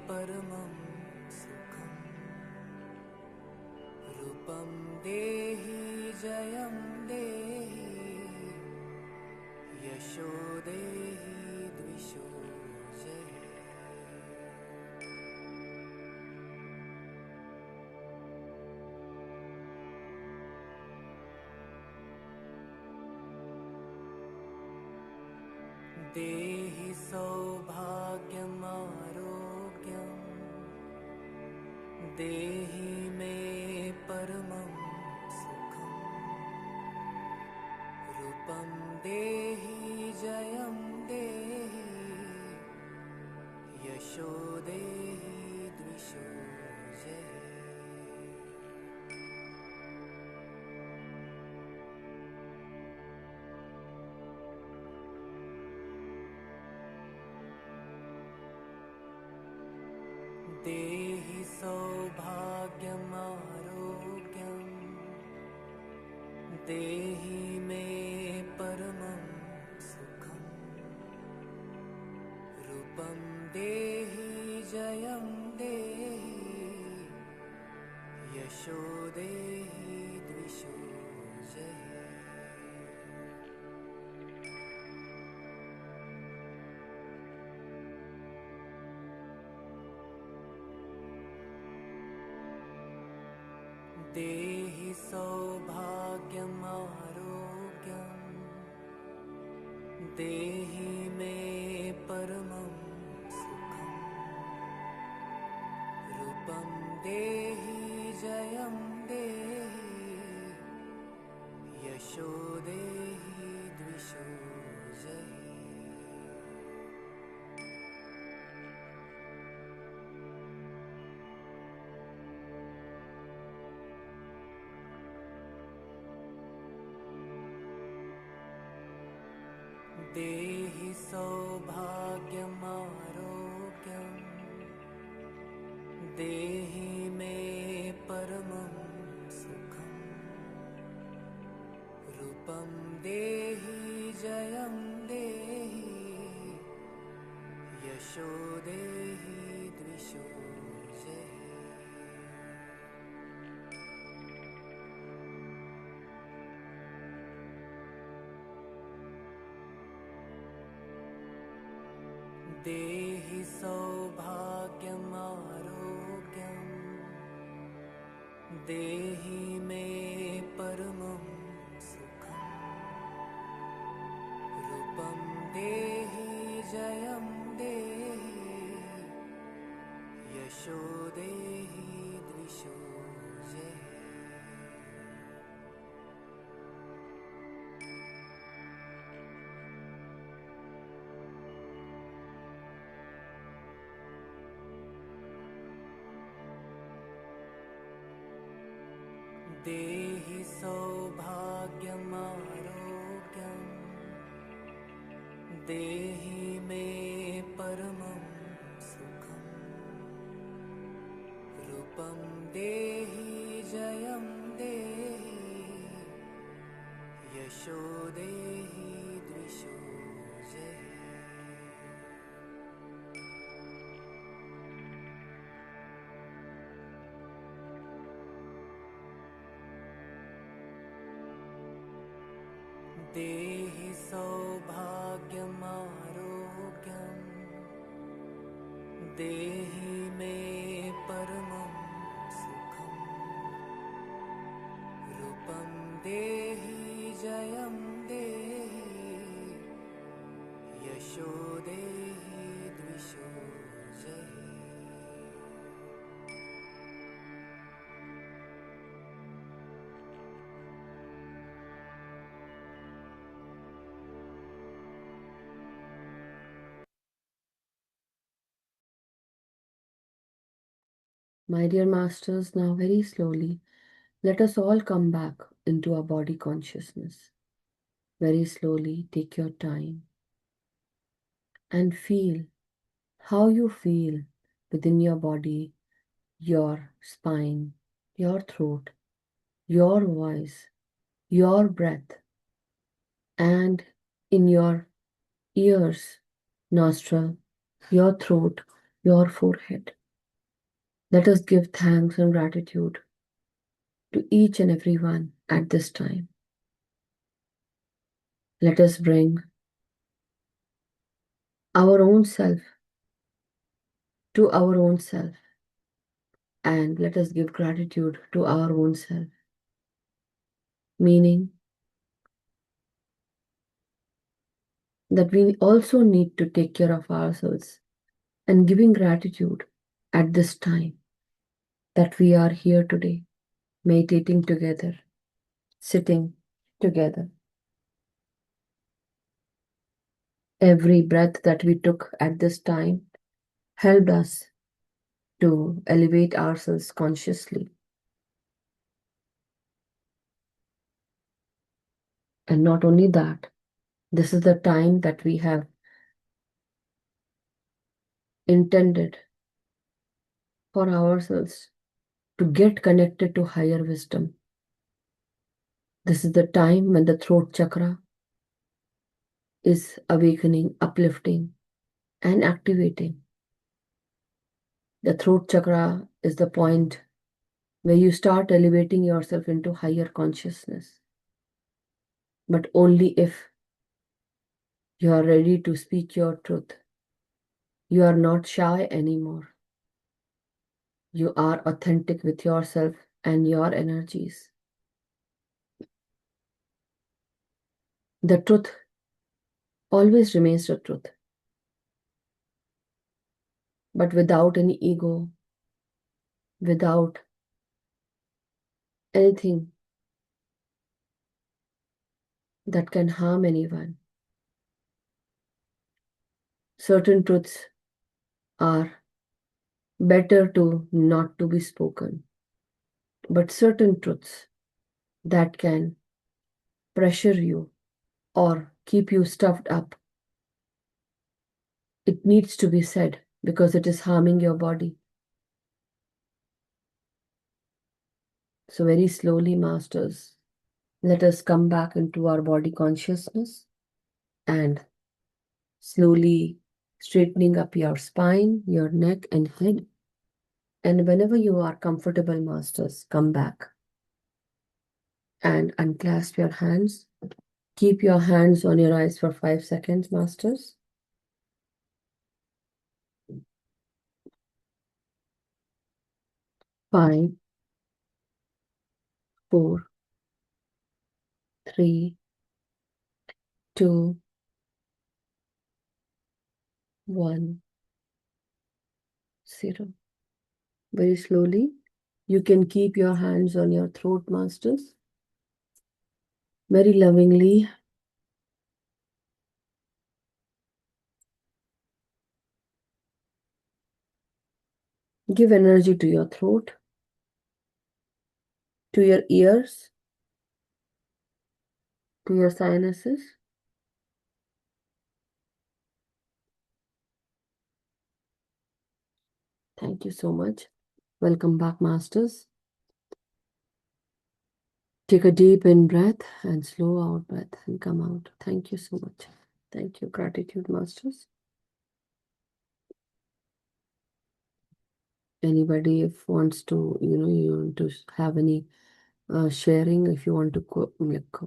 परमं सुखम् रूपं देहि जयं देहि यशो देहि द्विषो जय देहि सौभाग्यमारोग्यम् देहि मे परमं सुखम् रूपं देहि जयं देहि यशो देहि द्विषो जय देहि सौभाग्यमारोग्यम् देहि मे परमं सुखम् रूपं देहि जयं देहि यशो देहि द्विषो जय देहि सौभाग्यमारोग्यम् देहि मे परमं सुखम् रूपं देहि जयं देहि यशो देहि द्विषो जय देहि सौभाग्यमारोग्यम् देहि मे परमं सुखम् रूपं देहि जयं देहि यशो देहि द्विषो जय देहि सौभाग्यमारोग्यम् देहि मे परमं सुखम् रूपं देहि जयं देहि यशो देहि द्विषो जय देहि सौभाग्यमारोग्यम् देहि मे परमं सुखम् रूपं देहि जयं देहि यशो देहि द्विषो जय देहि सौभाग्यमारोग्यम् देहि मे परमं सुखम् रूपं देहि जयं देहि यशो देहि द्विषो जय My dear masters, now very slowly, let us all come back into our body consciousness. Very slowly, take your time and feel how you feel within your body, your spine, your throat, your voice, your breath, and in your ears, nostril, your throat, your forehead. Let us give thanks and gratitude to each and every one at this time. Let us bring our own self to our own self, and let us give gratitude to our own self. Meaning that we also need to take care of ourselves and giving gratitude at this time that we are here today, meditating together, sitting together. Every breath that we took at this time helped us to elevate ourselves consciously. And not only that, this is the time that we have intended for ourselves to get connected to higher wisdom. This is the time when the throat chakra is awakening, uplifting, and activating. The throat chakra is the point where you start elevating yourself into higher consciousness. But only if you are ready to speak your truth. You are not shy anymore. You are authentic with yourself and your energies. The truth always remains the truth, but without any ego, without anything that can harm anyone. Certain truths are better to not to be spoken, but certain truths that can pressure you or keep you stuffed up, it needs to be said because it is harming your body. So very slowly, masters, let us come back into our body consciousness and slowly straightening up your spine, your neck and head. And whenever you are comfortable, masters, come back and unclasp your hands. Keep your hands on your eyes for 5 seconds, masters. 5, 4, 3, 2, 1, 0. Very slowly, you can keep your hands on your throat, masters. Very lovingly, give energy to your throat, to your ears, to your sinuses. Thank you so much. Welcome back, masters. Take a deep in breath and slow out breath and come out. Thank you so much. Thank you. Gratitude, masters. Anybody if wants to, you want to have any sharing, if you want to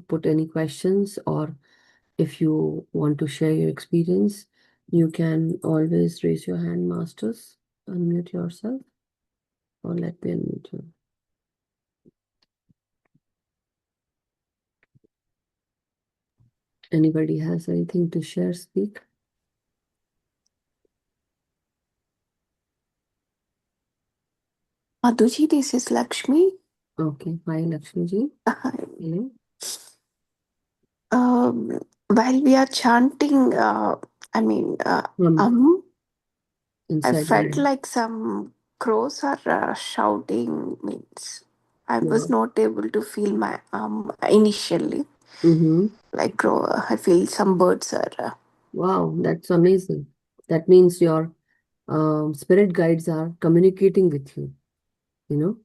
put any questions, or if you want to share your experience, you can always raise your hand, masters. Unmute yourself, or let me unmute you. Anybody has anything to share, speak. Madhuji, this is Lakshmi. Okay, hi Lakshmi ji. Hello. While we are chanting, I Inside felt your like some crows are shouting. Means I yeah. was not able to feel my initially. Like crow, I feel some birds are. Wow, that's amazing. That means your spirit guides are communicating with you. You know,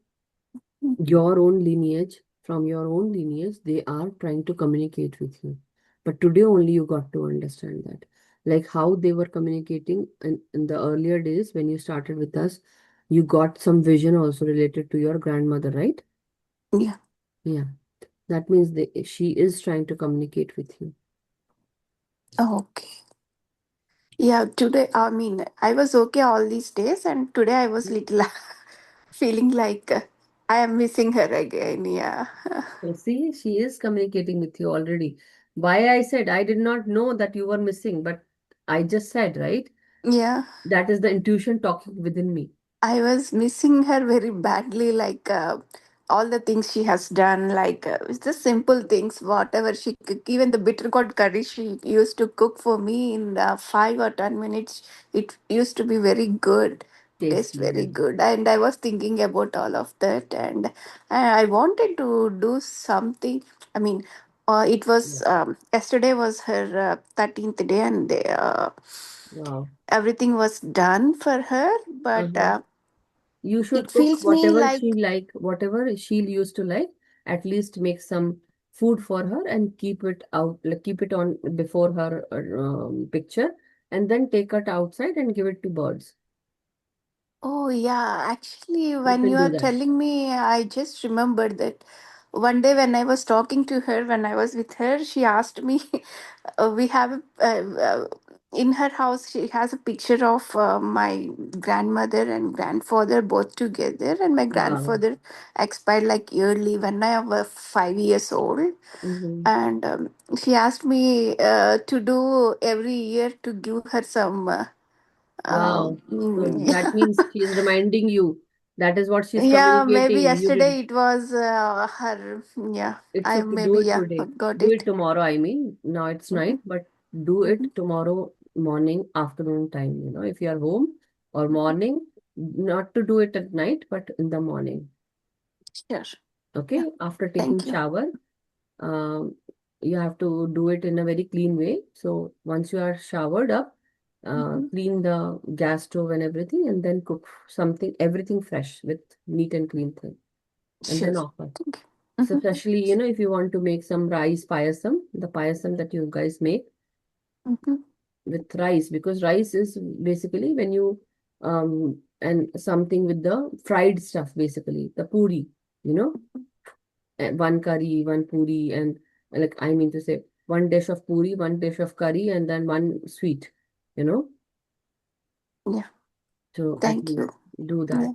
your own lineage, from your own lineage, they are trying to communicate with you. But today only you got to understand that. Like how they were communicating in the earlier days when you started with us, you got some vision also related to your grandmother, right? Yeah. Yeah. That means she is trying to communicate with you. Okay. Yeah, today, I was okay all these days, and today I was little feeling like I am missing her again. Yeah. So see, she is communicating with you already. Why I said I did not know that you were missing, but I just said, right? Yeah. That is the intuition talking within me. I was missing her very badly, like all the things she has done, like it's the simple things, whatever she cook, even the bitter gourd curry she used to cook for me in 5 or 10 minutes. It used to be very good, taste Tasty, very yeah. good. And I was thinking about all of that, and I wanted to do something. I mean, it Yeah. was yesterday was her 13th day, and Wow. everything was done for her, but. Uh-huh. You It should cook feels me like, whatever she used to like. At least make some food for her and keep it out, like keep it on before her picture, and then take it outside and give it to birds. oh yeah, actually, You when can you do are that. telling me, I just remembered that one day when I was talking to her, when I was with her, she asked me, we have in her house, she has a picture of my grandmother and grandfather both together, and my Wow. grandfather expired like yearly when I was 5 years old. Mm-hmm. And she asked me to do every year to give her some. Wow. So that Yeah. means she is reminding you. That is what she's Yeah, maybe communicating. You did yesterday it was her. Yeah, It's I okay. Do maybe, it yeah, today. got Do it it. tomorrow. I mean, now it's Mm-hmm, night, but do it mm-hmm, tomorrow morning, afternoon time. If you are home or morning, not to do it at night, but in the morning. sure. Yeah, Okay. After taking thank you. shower, um, you have to do it in a very clean way. So once you are showered up, Mm-hmm, clean the gas stove and everything, and then cook something, everything fresh with neat and clean thing, and sure. then offer. Thank you. So Mm-hmm, especially, if you want to make some rice payasam, the payasam that you guys make mm-hmm. with rice, because rice is basically when you and something with the fried stuff, basically the puri, you know, one curry, one puri, and like I mean to say, one dish of puri, one dish of curry, and then one sweet, you know. Yeah, So at thank least you. do that.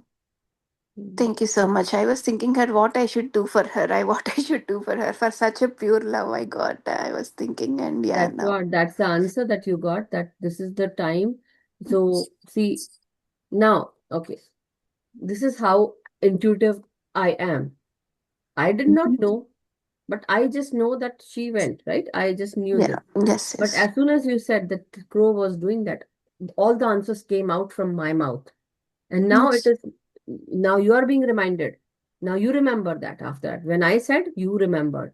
Yeah, thank you so much. I was thinking her what I should do for her. I what I should do for her for such a pure love I got. I was thinking, and yeah, now. That's the answer that you got, that this is the time. So see now, okay. This is how intuitive I am. I did not Mhm. know, but I just know that she went, right? I just knew Yeah, this. yes, But yes, as soon as you said that the crow was doing that, all the answers came out from my mouth. And now yes. now you are being reminded. Now you remember that after that. When I said, you remembered.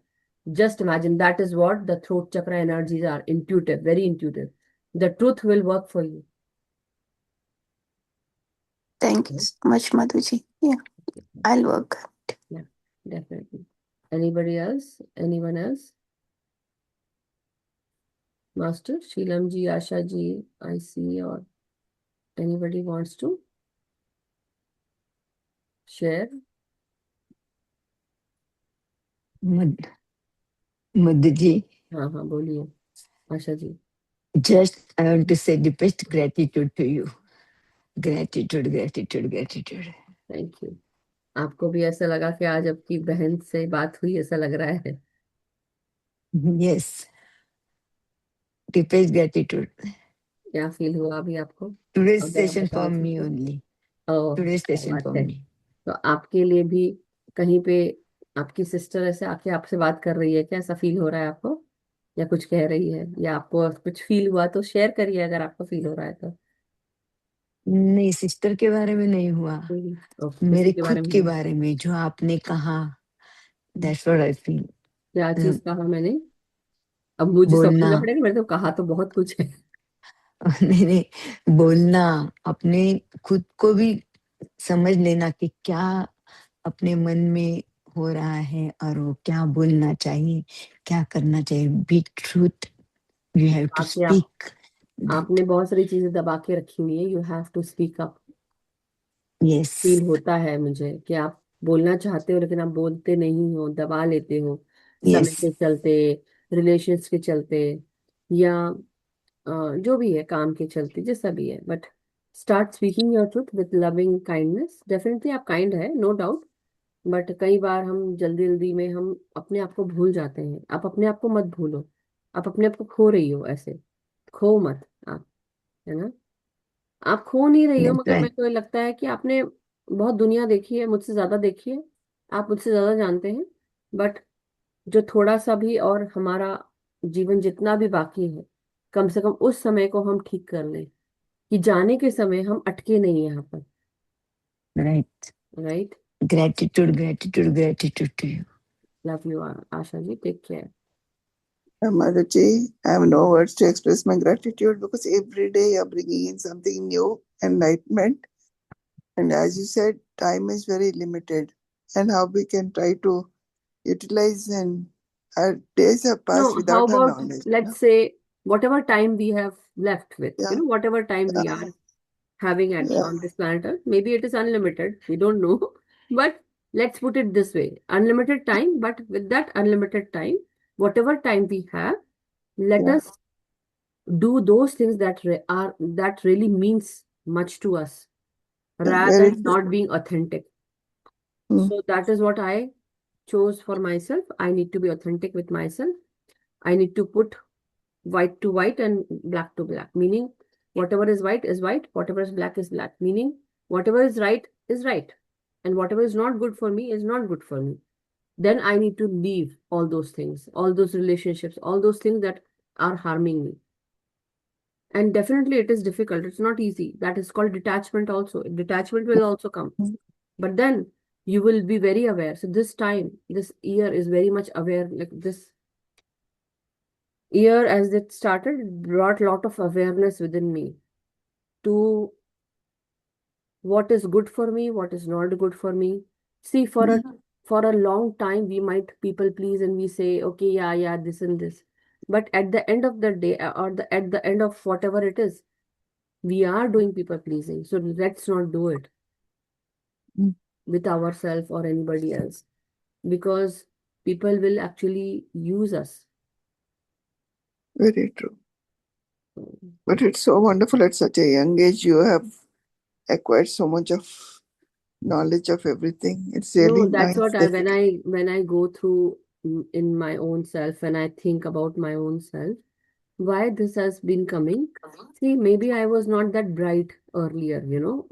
Just imagine that is what the throat chakra energies are, intuitive, very intuitive. The truth will work for you. Thank you Right? so much, Madhuji. Yeah, I'll work. Yeah, definitely. Anybody else? Anyone else? Master, Sheelam ji, Asha ji, I see, or anybody wants to share? Mad- Madhuji, हाँ हाँ बोलिए Asha ji. just I want to say deepest gratitude to you. Gratitude, gratitude, gratitude. Thank you. आपको भी ऐसा लगा कि आज आपकी बहन से बात हुई, ऐसा लग रहा है? Yes, deepest gratitude. क्या फील हुआ अभी आपको? Today's अगर आप session for बता me सकें. only. ओह, Today's क्या session बात for है. me. तो आपके लिए भी कहीं पे आपकी सिस्टर ऐसे आके आपसे बात कर रही है क्या? ऐसा फील हो रहा है आपको, या कुछ कह रही है, या आपको कुछ फील हुआ तो शेयर करिए अगर आपको फील हो रहा है तो. नहीं, सिस्टर के बारे में नहीं हुआ. ओके, किसी मेरे के बारे खुद में के हुआ. बारे में जो आपने कहा. हम्म, That's what I feel. क्या चीज कहा मैंने? अब मुझे बोलना. समझना पड़ेगा, मैंने तो कहा तो बहुत कुछ है. नहीं नहीं, बोलना. अपने खुद को भी समझ लेना कि क्या अपने मन में हो रहा है और वो क्या बोलना चाहिए, क्या करना चाहिए. Be truth, you have to आके स्पीक दैट. आपने बहुत सारी चीजें दबा के रखी हुई है. You have to speak up. Yes, feel होता है मुझे कि आप बोलना चाहते हो लेकिन आप बोलते नहीं हो, दबा लेते हो, समय यस, के चलते, रिलेशंस के चलते, या जो भी है काम के चलते, जैसा भी है. But start speaking your truth with loving kindness. Definitely आप काइंड है, नो डाउट. बट कई बार हम जल्दी जल्दी में हम अपने आप को भूल जाते हैं. आप अपने आप को मत भूलो. आप अपने आप को खो रही हो, ऐसे खो मत आप, है ना। आप खो नहीं रही हो, That's मगर right. मेरे को ये लगता है कि आपने बहुत दुनिया देखी है, मुझसे ज्यादा देखी है, आप मुझसे ज्यादा जानते हैं। बट जो थोड़ा सा भी और हमारा जीवन जितना भी बाकी है, कम से कम उस समय को हम ठीक कर लें कि जाने के समय हम अटके नहीं यहाँ पर। Right. Right. Gratitude, gratitude, gratitude to you. Love you Asha ji, take care. Madhuji, I have no words to express my gratitude because every day you're bringing in something new, enlightenment. And as you said, time is very limited. And how we can try to utilize, and our days have passed No, how without our about, knowledge. let's say, whatever time we have left with, Yeah, whatever time we yeah, are having yeah, on this planet Earth. Maybe it is unlimited, we don't know. But let's put it this way, unlimited time, but with that unlimited time, whatever time we have, let yeah. us do those things that really means much to us, Yeah, rather very than true. not being authentic. Mm, So that is what I chose for myself. I need to be authentic with myself. I need to put white to white and black to black, meaning whatever is white, whatever is black, meaning whatever is right, and whatever is not good for me is not good for me. Then I need to leave all those things, all those relationships, all those things that are harming me. And definitely it is difficult, it's not easy. That is called detachment also. Detachment will also come, mm. but then you will be very aware. So this time, this year is very much aware. Like this year as it started, it brought a lot of awareness within me to what is good for me, what is not good for me. See, for a long time we might people please and we say, okay, yeah, this and this. But at the end of the day, or at the end of whatever it is, we are doing people pleasing. So let's not do it Mm. with ourselves or anybody else, because people will actually use us. Very true. But it's so wonderful at such a young age. You have acquired so much of knowledge of everything. It's really No, that's nice what I that when I go through in my own self, and I think about my own self, why this has been coming. See, maybe I was not that bright earlier,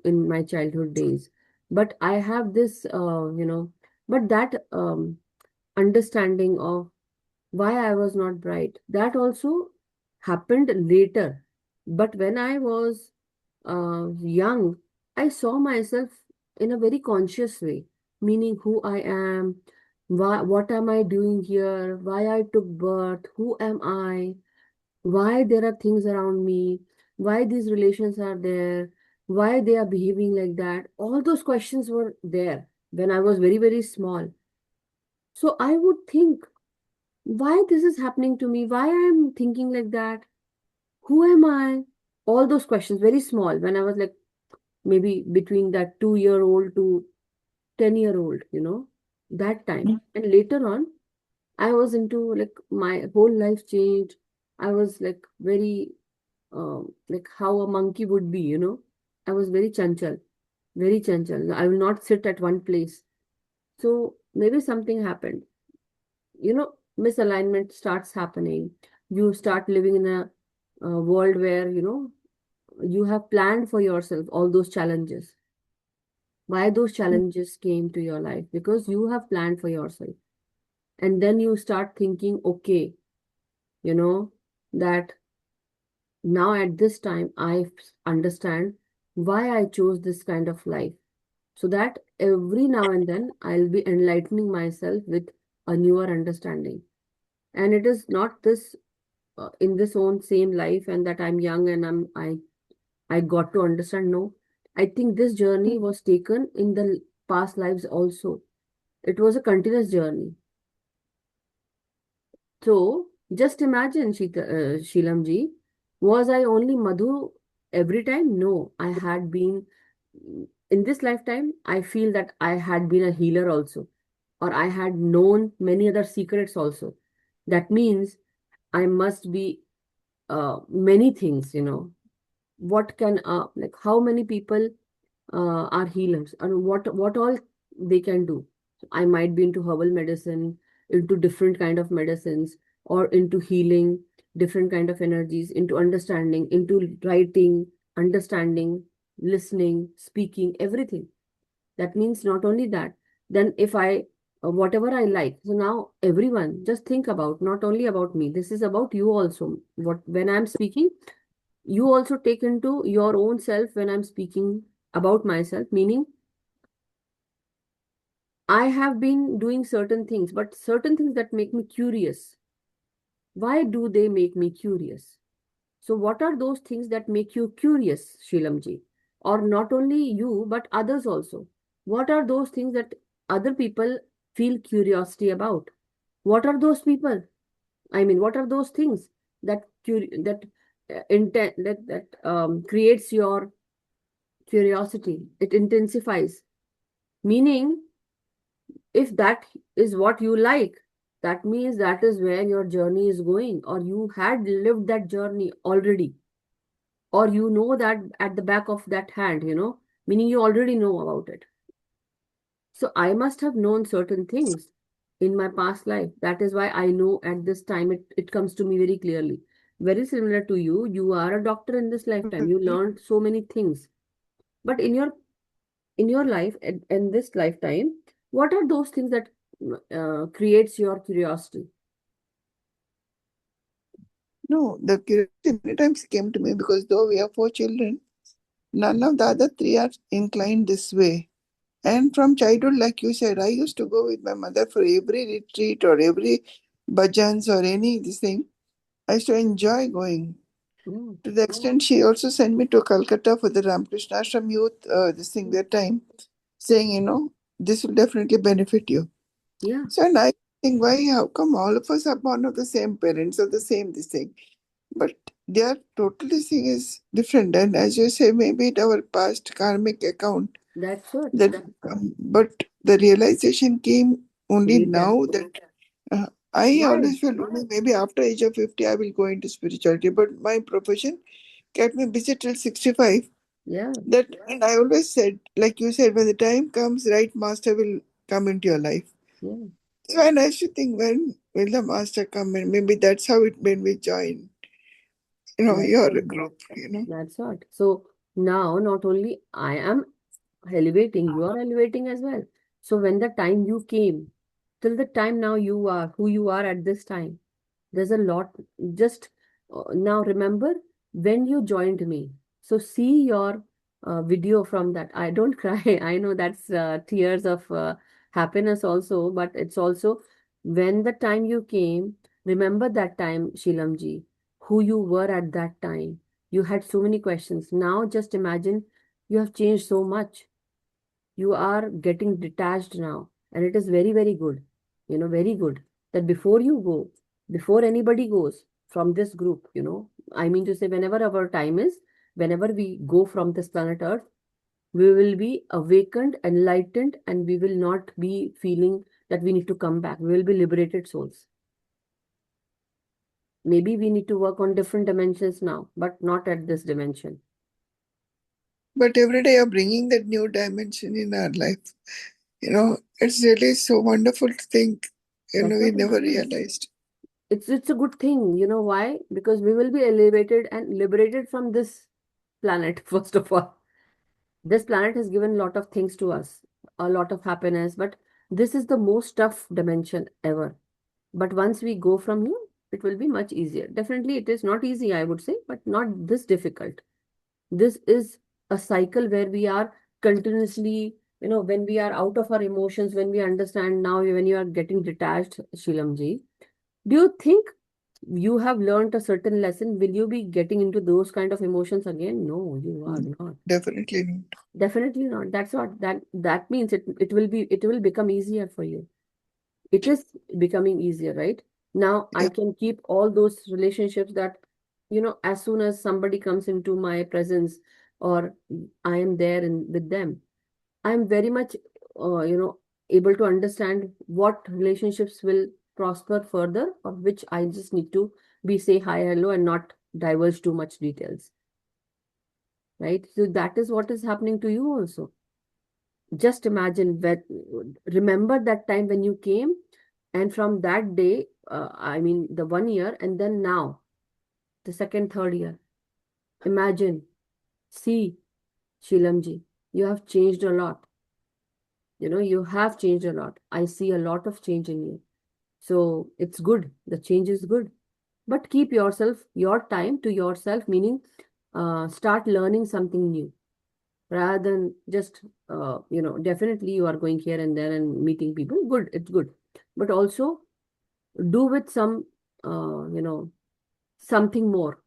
in my childhood days, but I have this, but that understanding of why I was not bright, that also happened later. But when I was young, I saw myself in a very conscious way, meaning who I am, what am I doing here, why I took birth, who am I, why there are things around me, why these relations are there, why they are behaving like that. All those questions were there when I was very, very small. So I would think, why this is happening to me, why I am thinking like that, who am I? All those questions, very small, when I was like maybe between that 2 year old to 10 year old, that time. And later on, I was into like my whole life changed. I was like very like how a monkey would be, I was very chanchal, very chanchal. I will not sit at one place. So maybe something happened, misalignment starts happening. You start living in a world where, you have planned for yourself all those challenges. Why those challenges came to your life? Because you have planned for yourself. And then you start thinking, okay, you know, that now at this time, I understand why I chose this kind of life. So that every now and then I'll be enlightening myself with a newer understanding. And it is not this in this own same life and that I'm young and I got to understand. No, I think this journey was taken in the past lives also. It was a continuous journey. So just imagine, Sheelam ji, was I only Madhu every time? No, I had been in this lifetime. I feel that I had been a healer also, or I had known many other secrets also. That means I must be many things, what can like how many people are healers and what all they can do. I might be into herbal medicine, into different kind of medicines, or into healing, different kind of energies, into understanding, into writing, understanding, listening, speaking, everything. That means not only that, then if I, whatever I like, so now everyone just think about, not only about me, this is about you also. What, when I'm speaking, you also take into your own self when I'm speaking about myself, meaning I have been doing certain things, but certain things that make me curious. Why do they make me curious? So, what are those things that make you curious, Shilamji? Or not only you, but others also. What are those things that other people feel curiosity about? What are those people? I mean, what are those things that intent that creates your curiosity? It intensifies. Meaning, if that is what you like, that means that is where your journey is going, or you had lived that journey already, or you know that at the back of that hand, meaning you already know about it. So I must have known certain things in my past life. That is why I know at this time it comes to me very clearly. Very similar to you, you are a doctor in this lifetime. You learned so many things. But in your life, in this lifetime, what are those things that creates your curiosity? No, the curiosity many times came to me because though we have 4 children, none of the other 3 are inclined this way. And from childhood, like you said, I used to go with my mother for every retreat or every bhajans or any this thing. I used to enjoy going. Mm. To the extent she also sent me to Calcutta for the Ramakrishna Ashram youth, this thing that time, saying, this will definitely benefit you. Yeah, So, and I think, why, how come all of us are born of the same parents or the same this thing? But their totally thing is different. And as you say, maybe it our past karmic account that's what. that but the realization came only Later. now that I Why? always felt only maybe after age of 50 I will go into spirituality. But my profession kept me busy till 65. Yeah, That, and I always said, like you said, when the time comes, right master will come into your life. yeah. So and I should think, when will the master come? And maybe that's how it made me join, That's your what. group. That's what. So now not only I am elevating, you are elevating as well. So when the time you came, till the time now you are who you are at this time, there's a lot. Just now remember when you joined me. So see your video from that. I don't cry. I know that's tears of happiness also, but it's also when the time you came, remember that time, Shilamji, who you were at that time. You had so many questions. Now just imagine you have changed so much. You are getting detached now, and it is very, very good. Very good that before you go, before anybody goes from this group, I mean to say, whenever our time is, whenever we go from this planet Earth, we will be awakened, enlightened, and we will not be feeling that we need to come back. We will be liberated souls. Maybe we need to work on different dimensions now, but not at this dimension. But every day you're bringing that new dimension in our life. It's really so wonderful to think. That's We what I'm never saying. realized. It's a good thing. You know why? Because we will be elevated and liberated from this planet, first of all. This planet has given a lot of things to us, a lot of happiness, but this is the most tough dimension ever. But once we go from here, it will be much easier. Definitely, it is not easy, I would say, but not this difficult. This is a cycle where we are continuously, when we are out of our emotions, when we understand now, when you are getting detached, Shilamji, do you think you have learned a certain lesson? Will you be getting into those kind of emotions again? No, you are not. Definitely not. Definitely not. That's what that means. It will become easier for you. It is becoming easier, right? Now I Yeah. can keep all those relationships that, as soon as somebody comes into my presence, or I am there with them, I'm very much, able to understand what relationships will prosper further, or which I just need to be say hi, hello, and not divulge too much details, right? So that is what is happening to you also. Just imagine that, remember that time when you came, and from that day, I mean the one year, and then now. the second, third year. Imagine, see, Shilamji, you have changed a lot. You have changed a lot. I see a lot of change in you. So it's good. The change is good. But keep your time to yourself, meaning start learning something new rather than just, definitely you are going here and there and meeting people. Good, it's good. But also do with some, something more,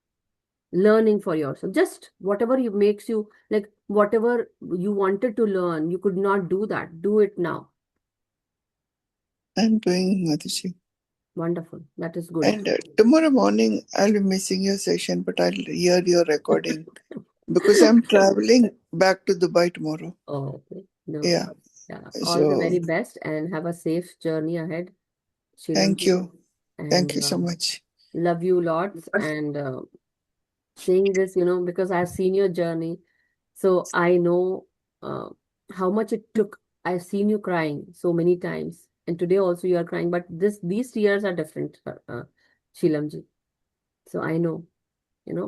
learning for yourself. Just whatever you makes you, like whatever you wanted to learn, you could not do that. Do it now. I'm doing, Madhuji. Wonderful. That is good. And tomorrow morning, I'll be missing your session, but I'll hear your recording because I'm traveling back to Dubai tomorrow. Oh, okay. No. Yeah. Yeah. All the So very best and have a safe journey ahead, thank Shilamji. you. Thank And you so much. love you lots. And saying this, because I've seen your journey, so I know uh, how much it took. I've seen you crying so many times, and today also you are crying. But these tears are different, Shilamji. So I know,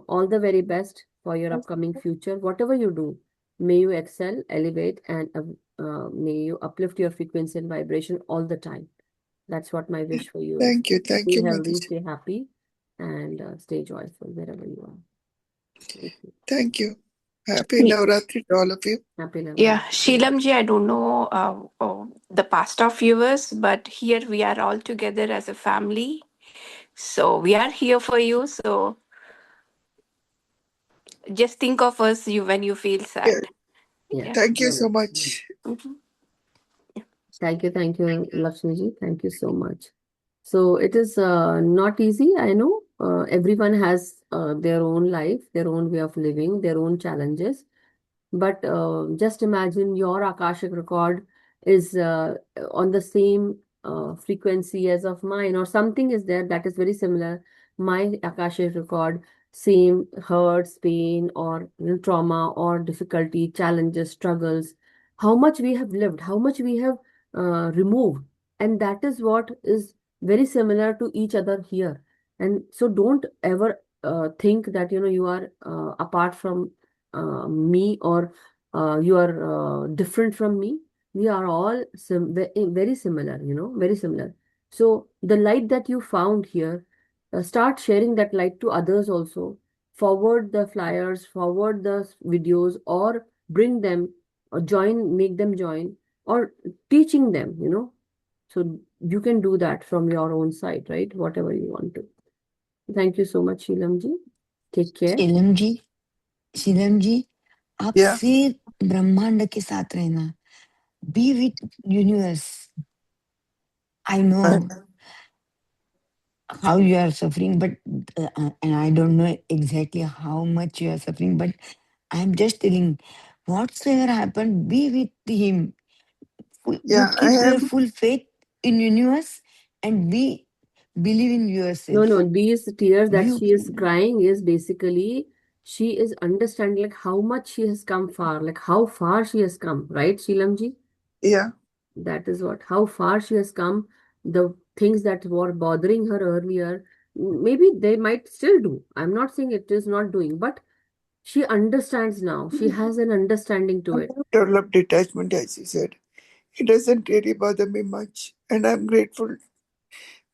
all the very best for your upcoming future. Whatever you do, may you excel, elevate, and may you uplift your frequency and vibration all the time. That's what my wish for you is. Thank you. Thank Stay you, healthy, Madhuji. stay happy, and stay joyful wherever you are. Thank you. Thank you. Happy Ye- Navratri to all of you. Happy Yeah, Navratri. Sheelamji, I don't know the past of viewers, but here we are all together as a family. So we are here for you. So just think of us you when you feel Yeah. sad. Yeah. Yeah. Thank you so much. Mhm. Thank you, Lakshmiji. Thank you so much. So it is not easy. I know everyone has their own life, their own way of living, their own challenges. But just imagine your Akashic record is on the same frequency as of mine, or something is there that is very similar. My Akashic record, same hurts, pain, or trauma, or difficulty, challenges, struggles. How much we have lived, how much we have removed, and that is what is very similar to each other here. And so don't ever think that you are apart from me, or you are different from me. We are all very similar, very similar. So the light that you found here, start sharing that light to others also. Forward the flyers, forward the videos, or bring them, or join, make them join, or teaching them, So you can do that from your own side, right? Whatever you want to. Thank you so much, Sheelamji. Take care. Sheelam जी, शीलम जी, आप Yeah. सिर्फ ब्रह्मांड के साथ रहना. Be with universe. I know how you are suffering, but and I don't know exactly how much you are suffering, but I'm just telling, whatsoever happened, be with him. You Yeah. I keep your have. full faith in universe and believe in No, no, yourself. these tears that You she is crying is basically she is understanding like how much she has come far, like how far she has come, right, Sheelamji? Yeah. That is what, how far she has come. The things that were bothering her earlier, maybe they might still do. I'm not saying it is not doing, but she understands now. She has an understanding to I it. have developed detachment, as you said. It doesn't really bother me much. And I'm grateful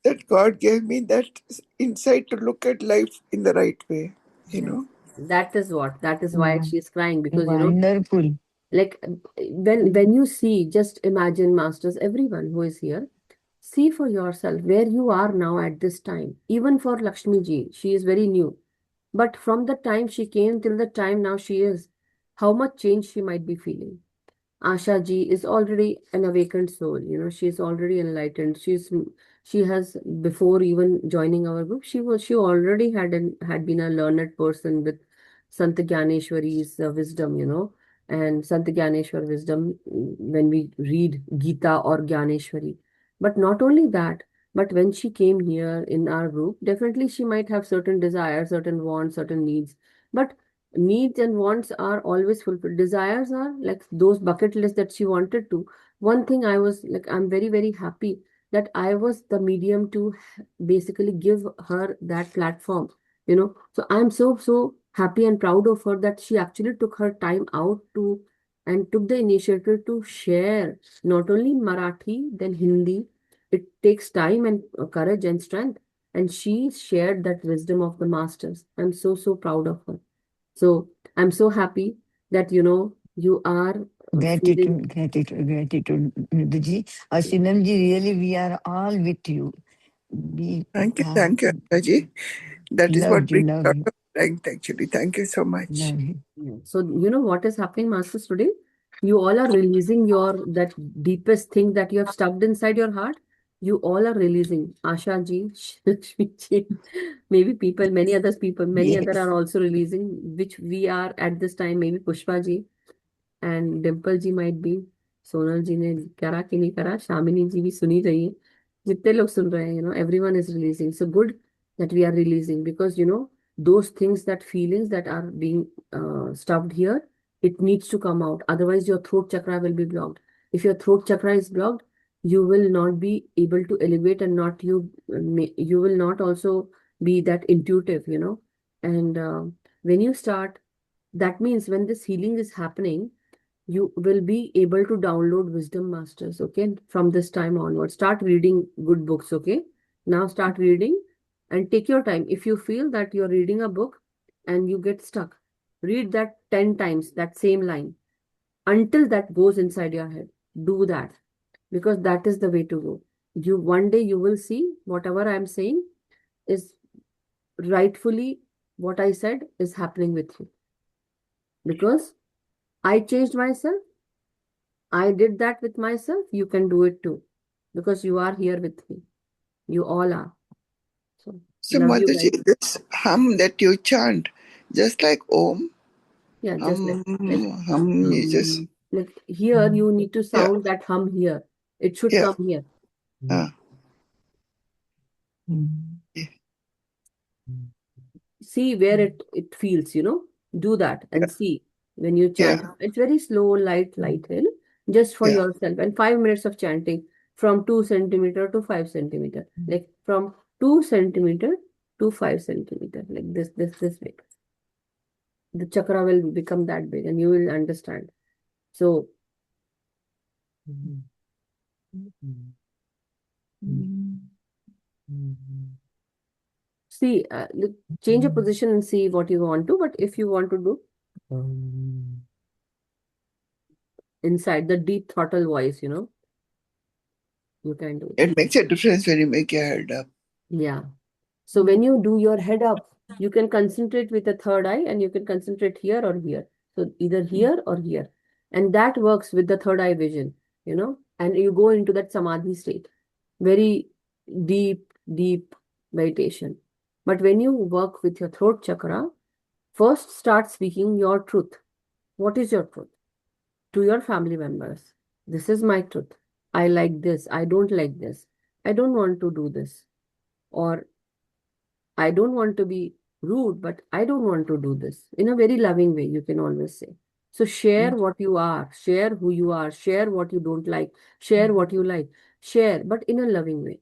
that God gave me that insight to look at life in the right way, you Yes. know. That is why she is crying, because wonderful. like when you see, just imagine, masters, everyone who is here, see for yourself where you are now at this time. Even for Lakshmi ji, she is very new, but from the time she came till the time now she is, how much change she might be feeling. Asha ji is already an awakened soul. She is already enlightened. She has, before even joining our group, she already had been a learned person with Sant Gyaneshwari's wisdom. And Sant Gyaneshwar wisdom, when we read Gita or Gyaneshwari. But not only that, but when she came here in our group, definitely she might have certain desires, certain wants, certain needs. But needs and wants are always fulfilled. Desires are like those bucket lists that she wanted to. One thing I was like, I'm very, very happy that I was the medium to basically give her that platform, you know. So I'm so happy and proud of her that she actually took her time out to and took the initiative to share not only Marathi, then Hindi. It takes time and courage and strength. And she shared that wisdom of the masters. I'm so proud of her. So I'm so happy that, you know, you are feeling. Gratitude, Madhuji. Shinam ji, really, we are all with you. We Thank you, Anuji. That is what love you, brings love out you, of strength, actually. Thank you so much. love you. Yeah. So, you know what is happening, Masters, today? You all are releasing your that deepest thing that you have stuffed inside your heart. You all are releasing. Asha ji, Lakshmi ji, maybe people, many others people, many other Yes. are also releasing, which we are at this time, maybe Pushpa ji. And Dimple ji might be, Sonal ji ने करा कि नहीं करा, शामिनी जी भी सुनी रही है, जितने लोग सुन रहे हैं, you know, everyone is releasing. So good that we are releasing, because you know those things, that feelings that are being stuffed here, it needs to come out, otherwise your throat chakra will be blocked. If your throat chakra is blocked, you will not be able to elevate, and not you you will not also be that intuitive, you know. And when you start, that means when this healing is happening, you will be able to download wisdom masters, okay, from this time onward. Start reading good books, okay. Now start reading and take your time. If you feel that you're reading a book and you get stuck, read that 10 times, that same line, until that goes inside your head. Do that, because that is the way to go. You one day you will see whatever I'm saying is rightfully what I said is happening with you, because I changed myself. I did that with myself. You can do it too, because you are here with me. You all are. So, So, love you guys. Madhuji, this hum that you chant, just like Om, Yeah, just like hum, you just, like here, you need to yeah, sound that hum here. It should yeah. come here. Yeah, See where it feels, you know. Do that yeah, and see when you chant. yeah, It's very slow, light, you know, just for yeah. yourself. And 5 minutes of chanting from 2 centimeter to 5 centimeter, like from 2 centimeter to 5 centimeter, like this way. The chakra will become that big and you will understand. So, see, change your position and see what you want to. But if you want to do inside the deep throttle voice, you know, you can do it. It makes a difference when you make your head up. Yeah. So when you do your head up, you can concentrate with the third eye and you can concentrate here or here. So either here or here. And that works with the third eye vision, you know, and you go into that samadhi state. Very deep meditation. But when you work with your throat chakra, first start speaking your truth. What is your truth? To your family members. This is my truth. I like this. I don't like this. I don't want to do this. Or I don't want to be rude, but I don't want to do this. In a very loving way, you can always say. So share what you are, share who you are, share what you don't like, share what you like, share, but in a loving way.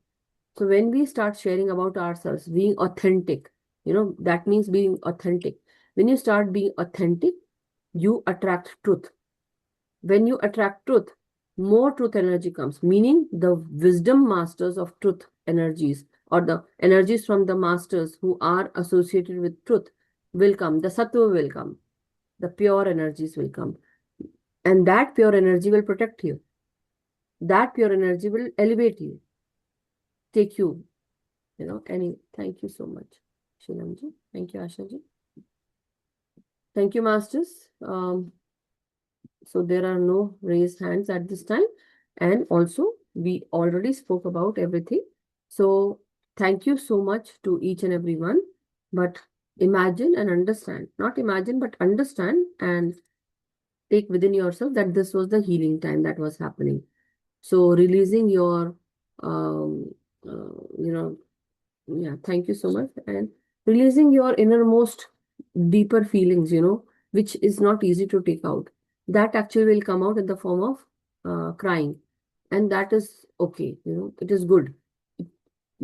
So when we start sharing about ourselves, being authentic, you know, that means being authentic. When you start being authentic, you attract truth. When you attract truth, more truth energy comes, meaning the wisdom masters of truth energies, or the energies from the masters who are associated with truth, will come. The sattva will come. The pure energies will come. And that pure energy will protect you. That pure energy will elevate you, take you, you know, any. Thank you so much, Shinamji. Thank you, Ashaji. Thank you, masters. So there are no raised hands at this time. And also, we already spoke about everything. So thank you so much to each and every one. But imagine and understand, not imagine, but understand and take within yourself that this was the healing time that was happening. So releasing your, you know, yeah, thank you so much. And releasing your innermost deeper feelings, you know, which is not easy to take out. That actually will come out in the form of crying. And that is okay, you know, it is good.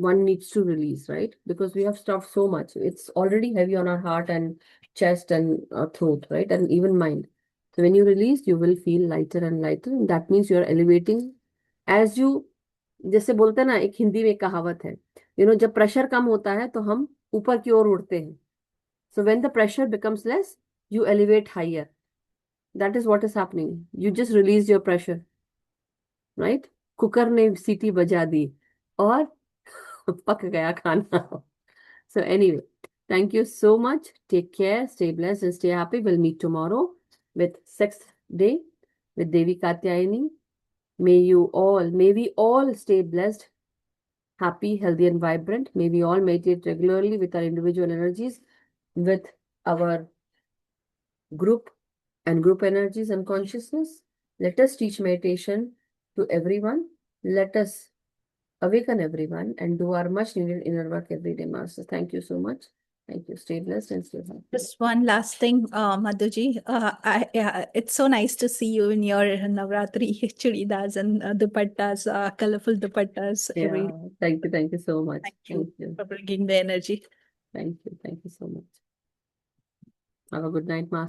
one needs to release, right? Because we have stuffed so much. It's already heavy on our heart and chest and throat, right? And even mind. So when you release, you will feel lighter and lighter. And that means you're elevating as you, जैसे बोलते हैं ना, एक हिंदी में एक कहावत है, जब प्रेशर कम होता है तो हम ऊपर की ओर उड़ते हैं. So when the pressure becomes less, you elevate higher. That is what is happening. You just release your pressure, right? Cooker ने सीटी बजा दी और पक गया खाना. So anyway, thank you so much. Take care, stay blessed and stay happy. We'll meet tomorrow with 6th day with Devi Katyayani. May we all stay blessed, happy, healthy and vibrant. May we all meditate regularly with our individual energies, with our group and group energies and consciousness. Let us teach meditation to everyone. Let us awaken everyone and do our much needed inner work every day, Master. Thank you so much. Thank you. Stay blessed and stay happy. Just one last thing, Madhuji. It's so nice to see you in your Navratri chudidas and dupattas, colorful dupattas. Yeah, thank you so much. Thank you for bringing the energy. Thank you so much. Have a good night, Master.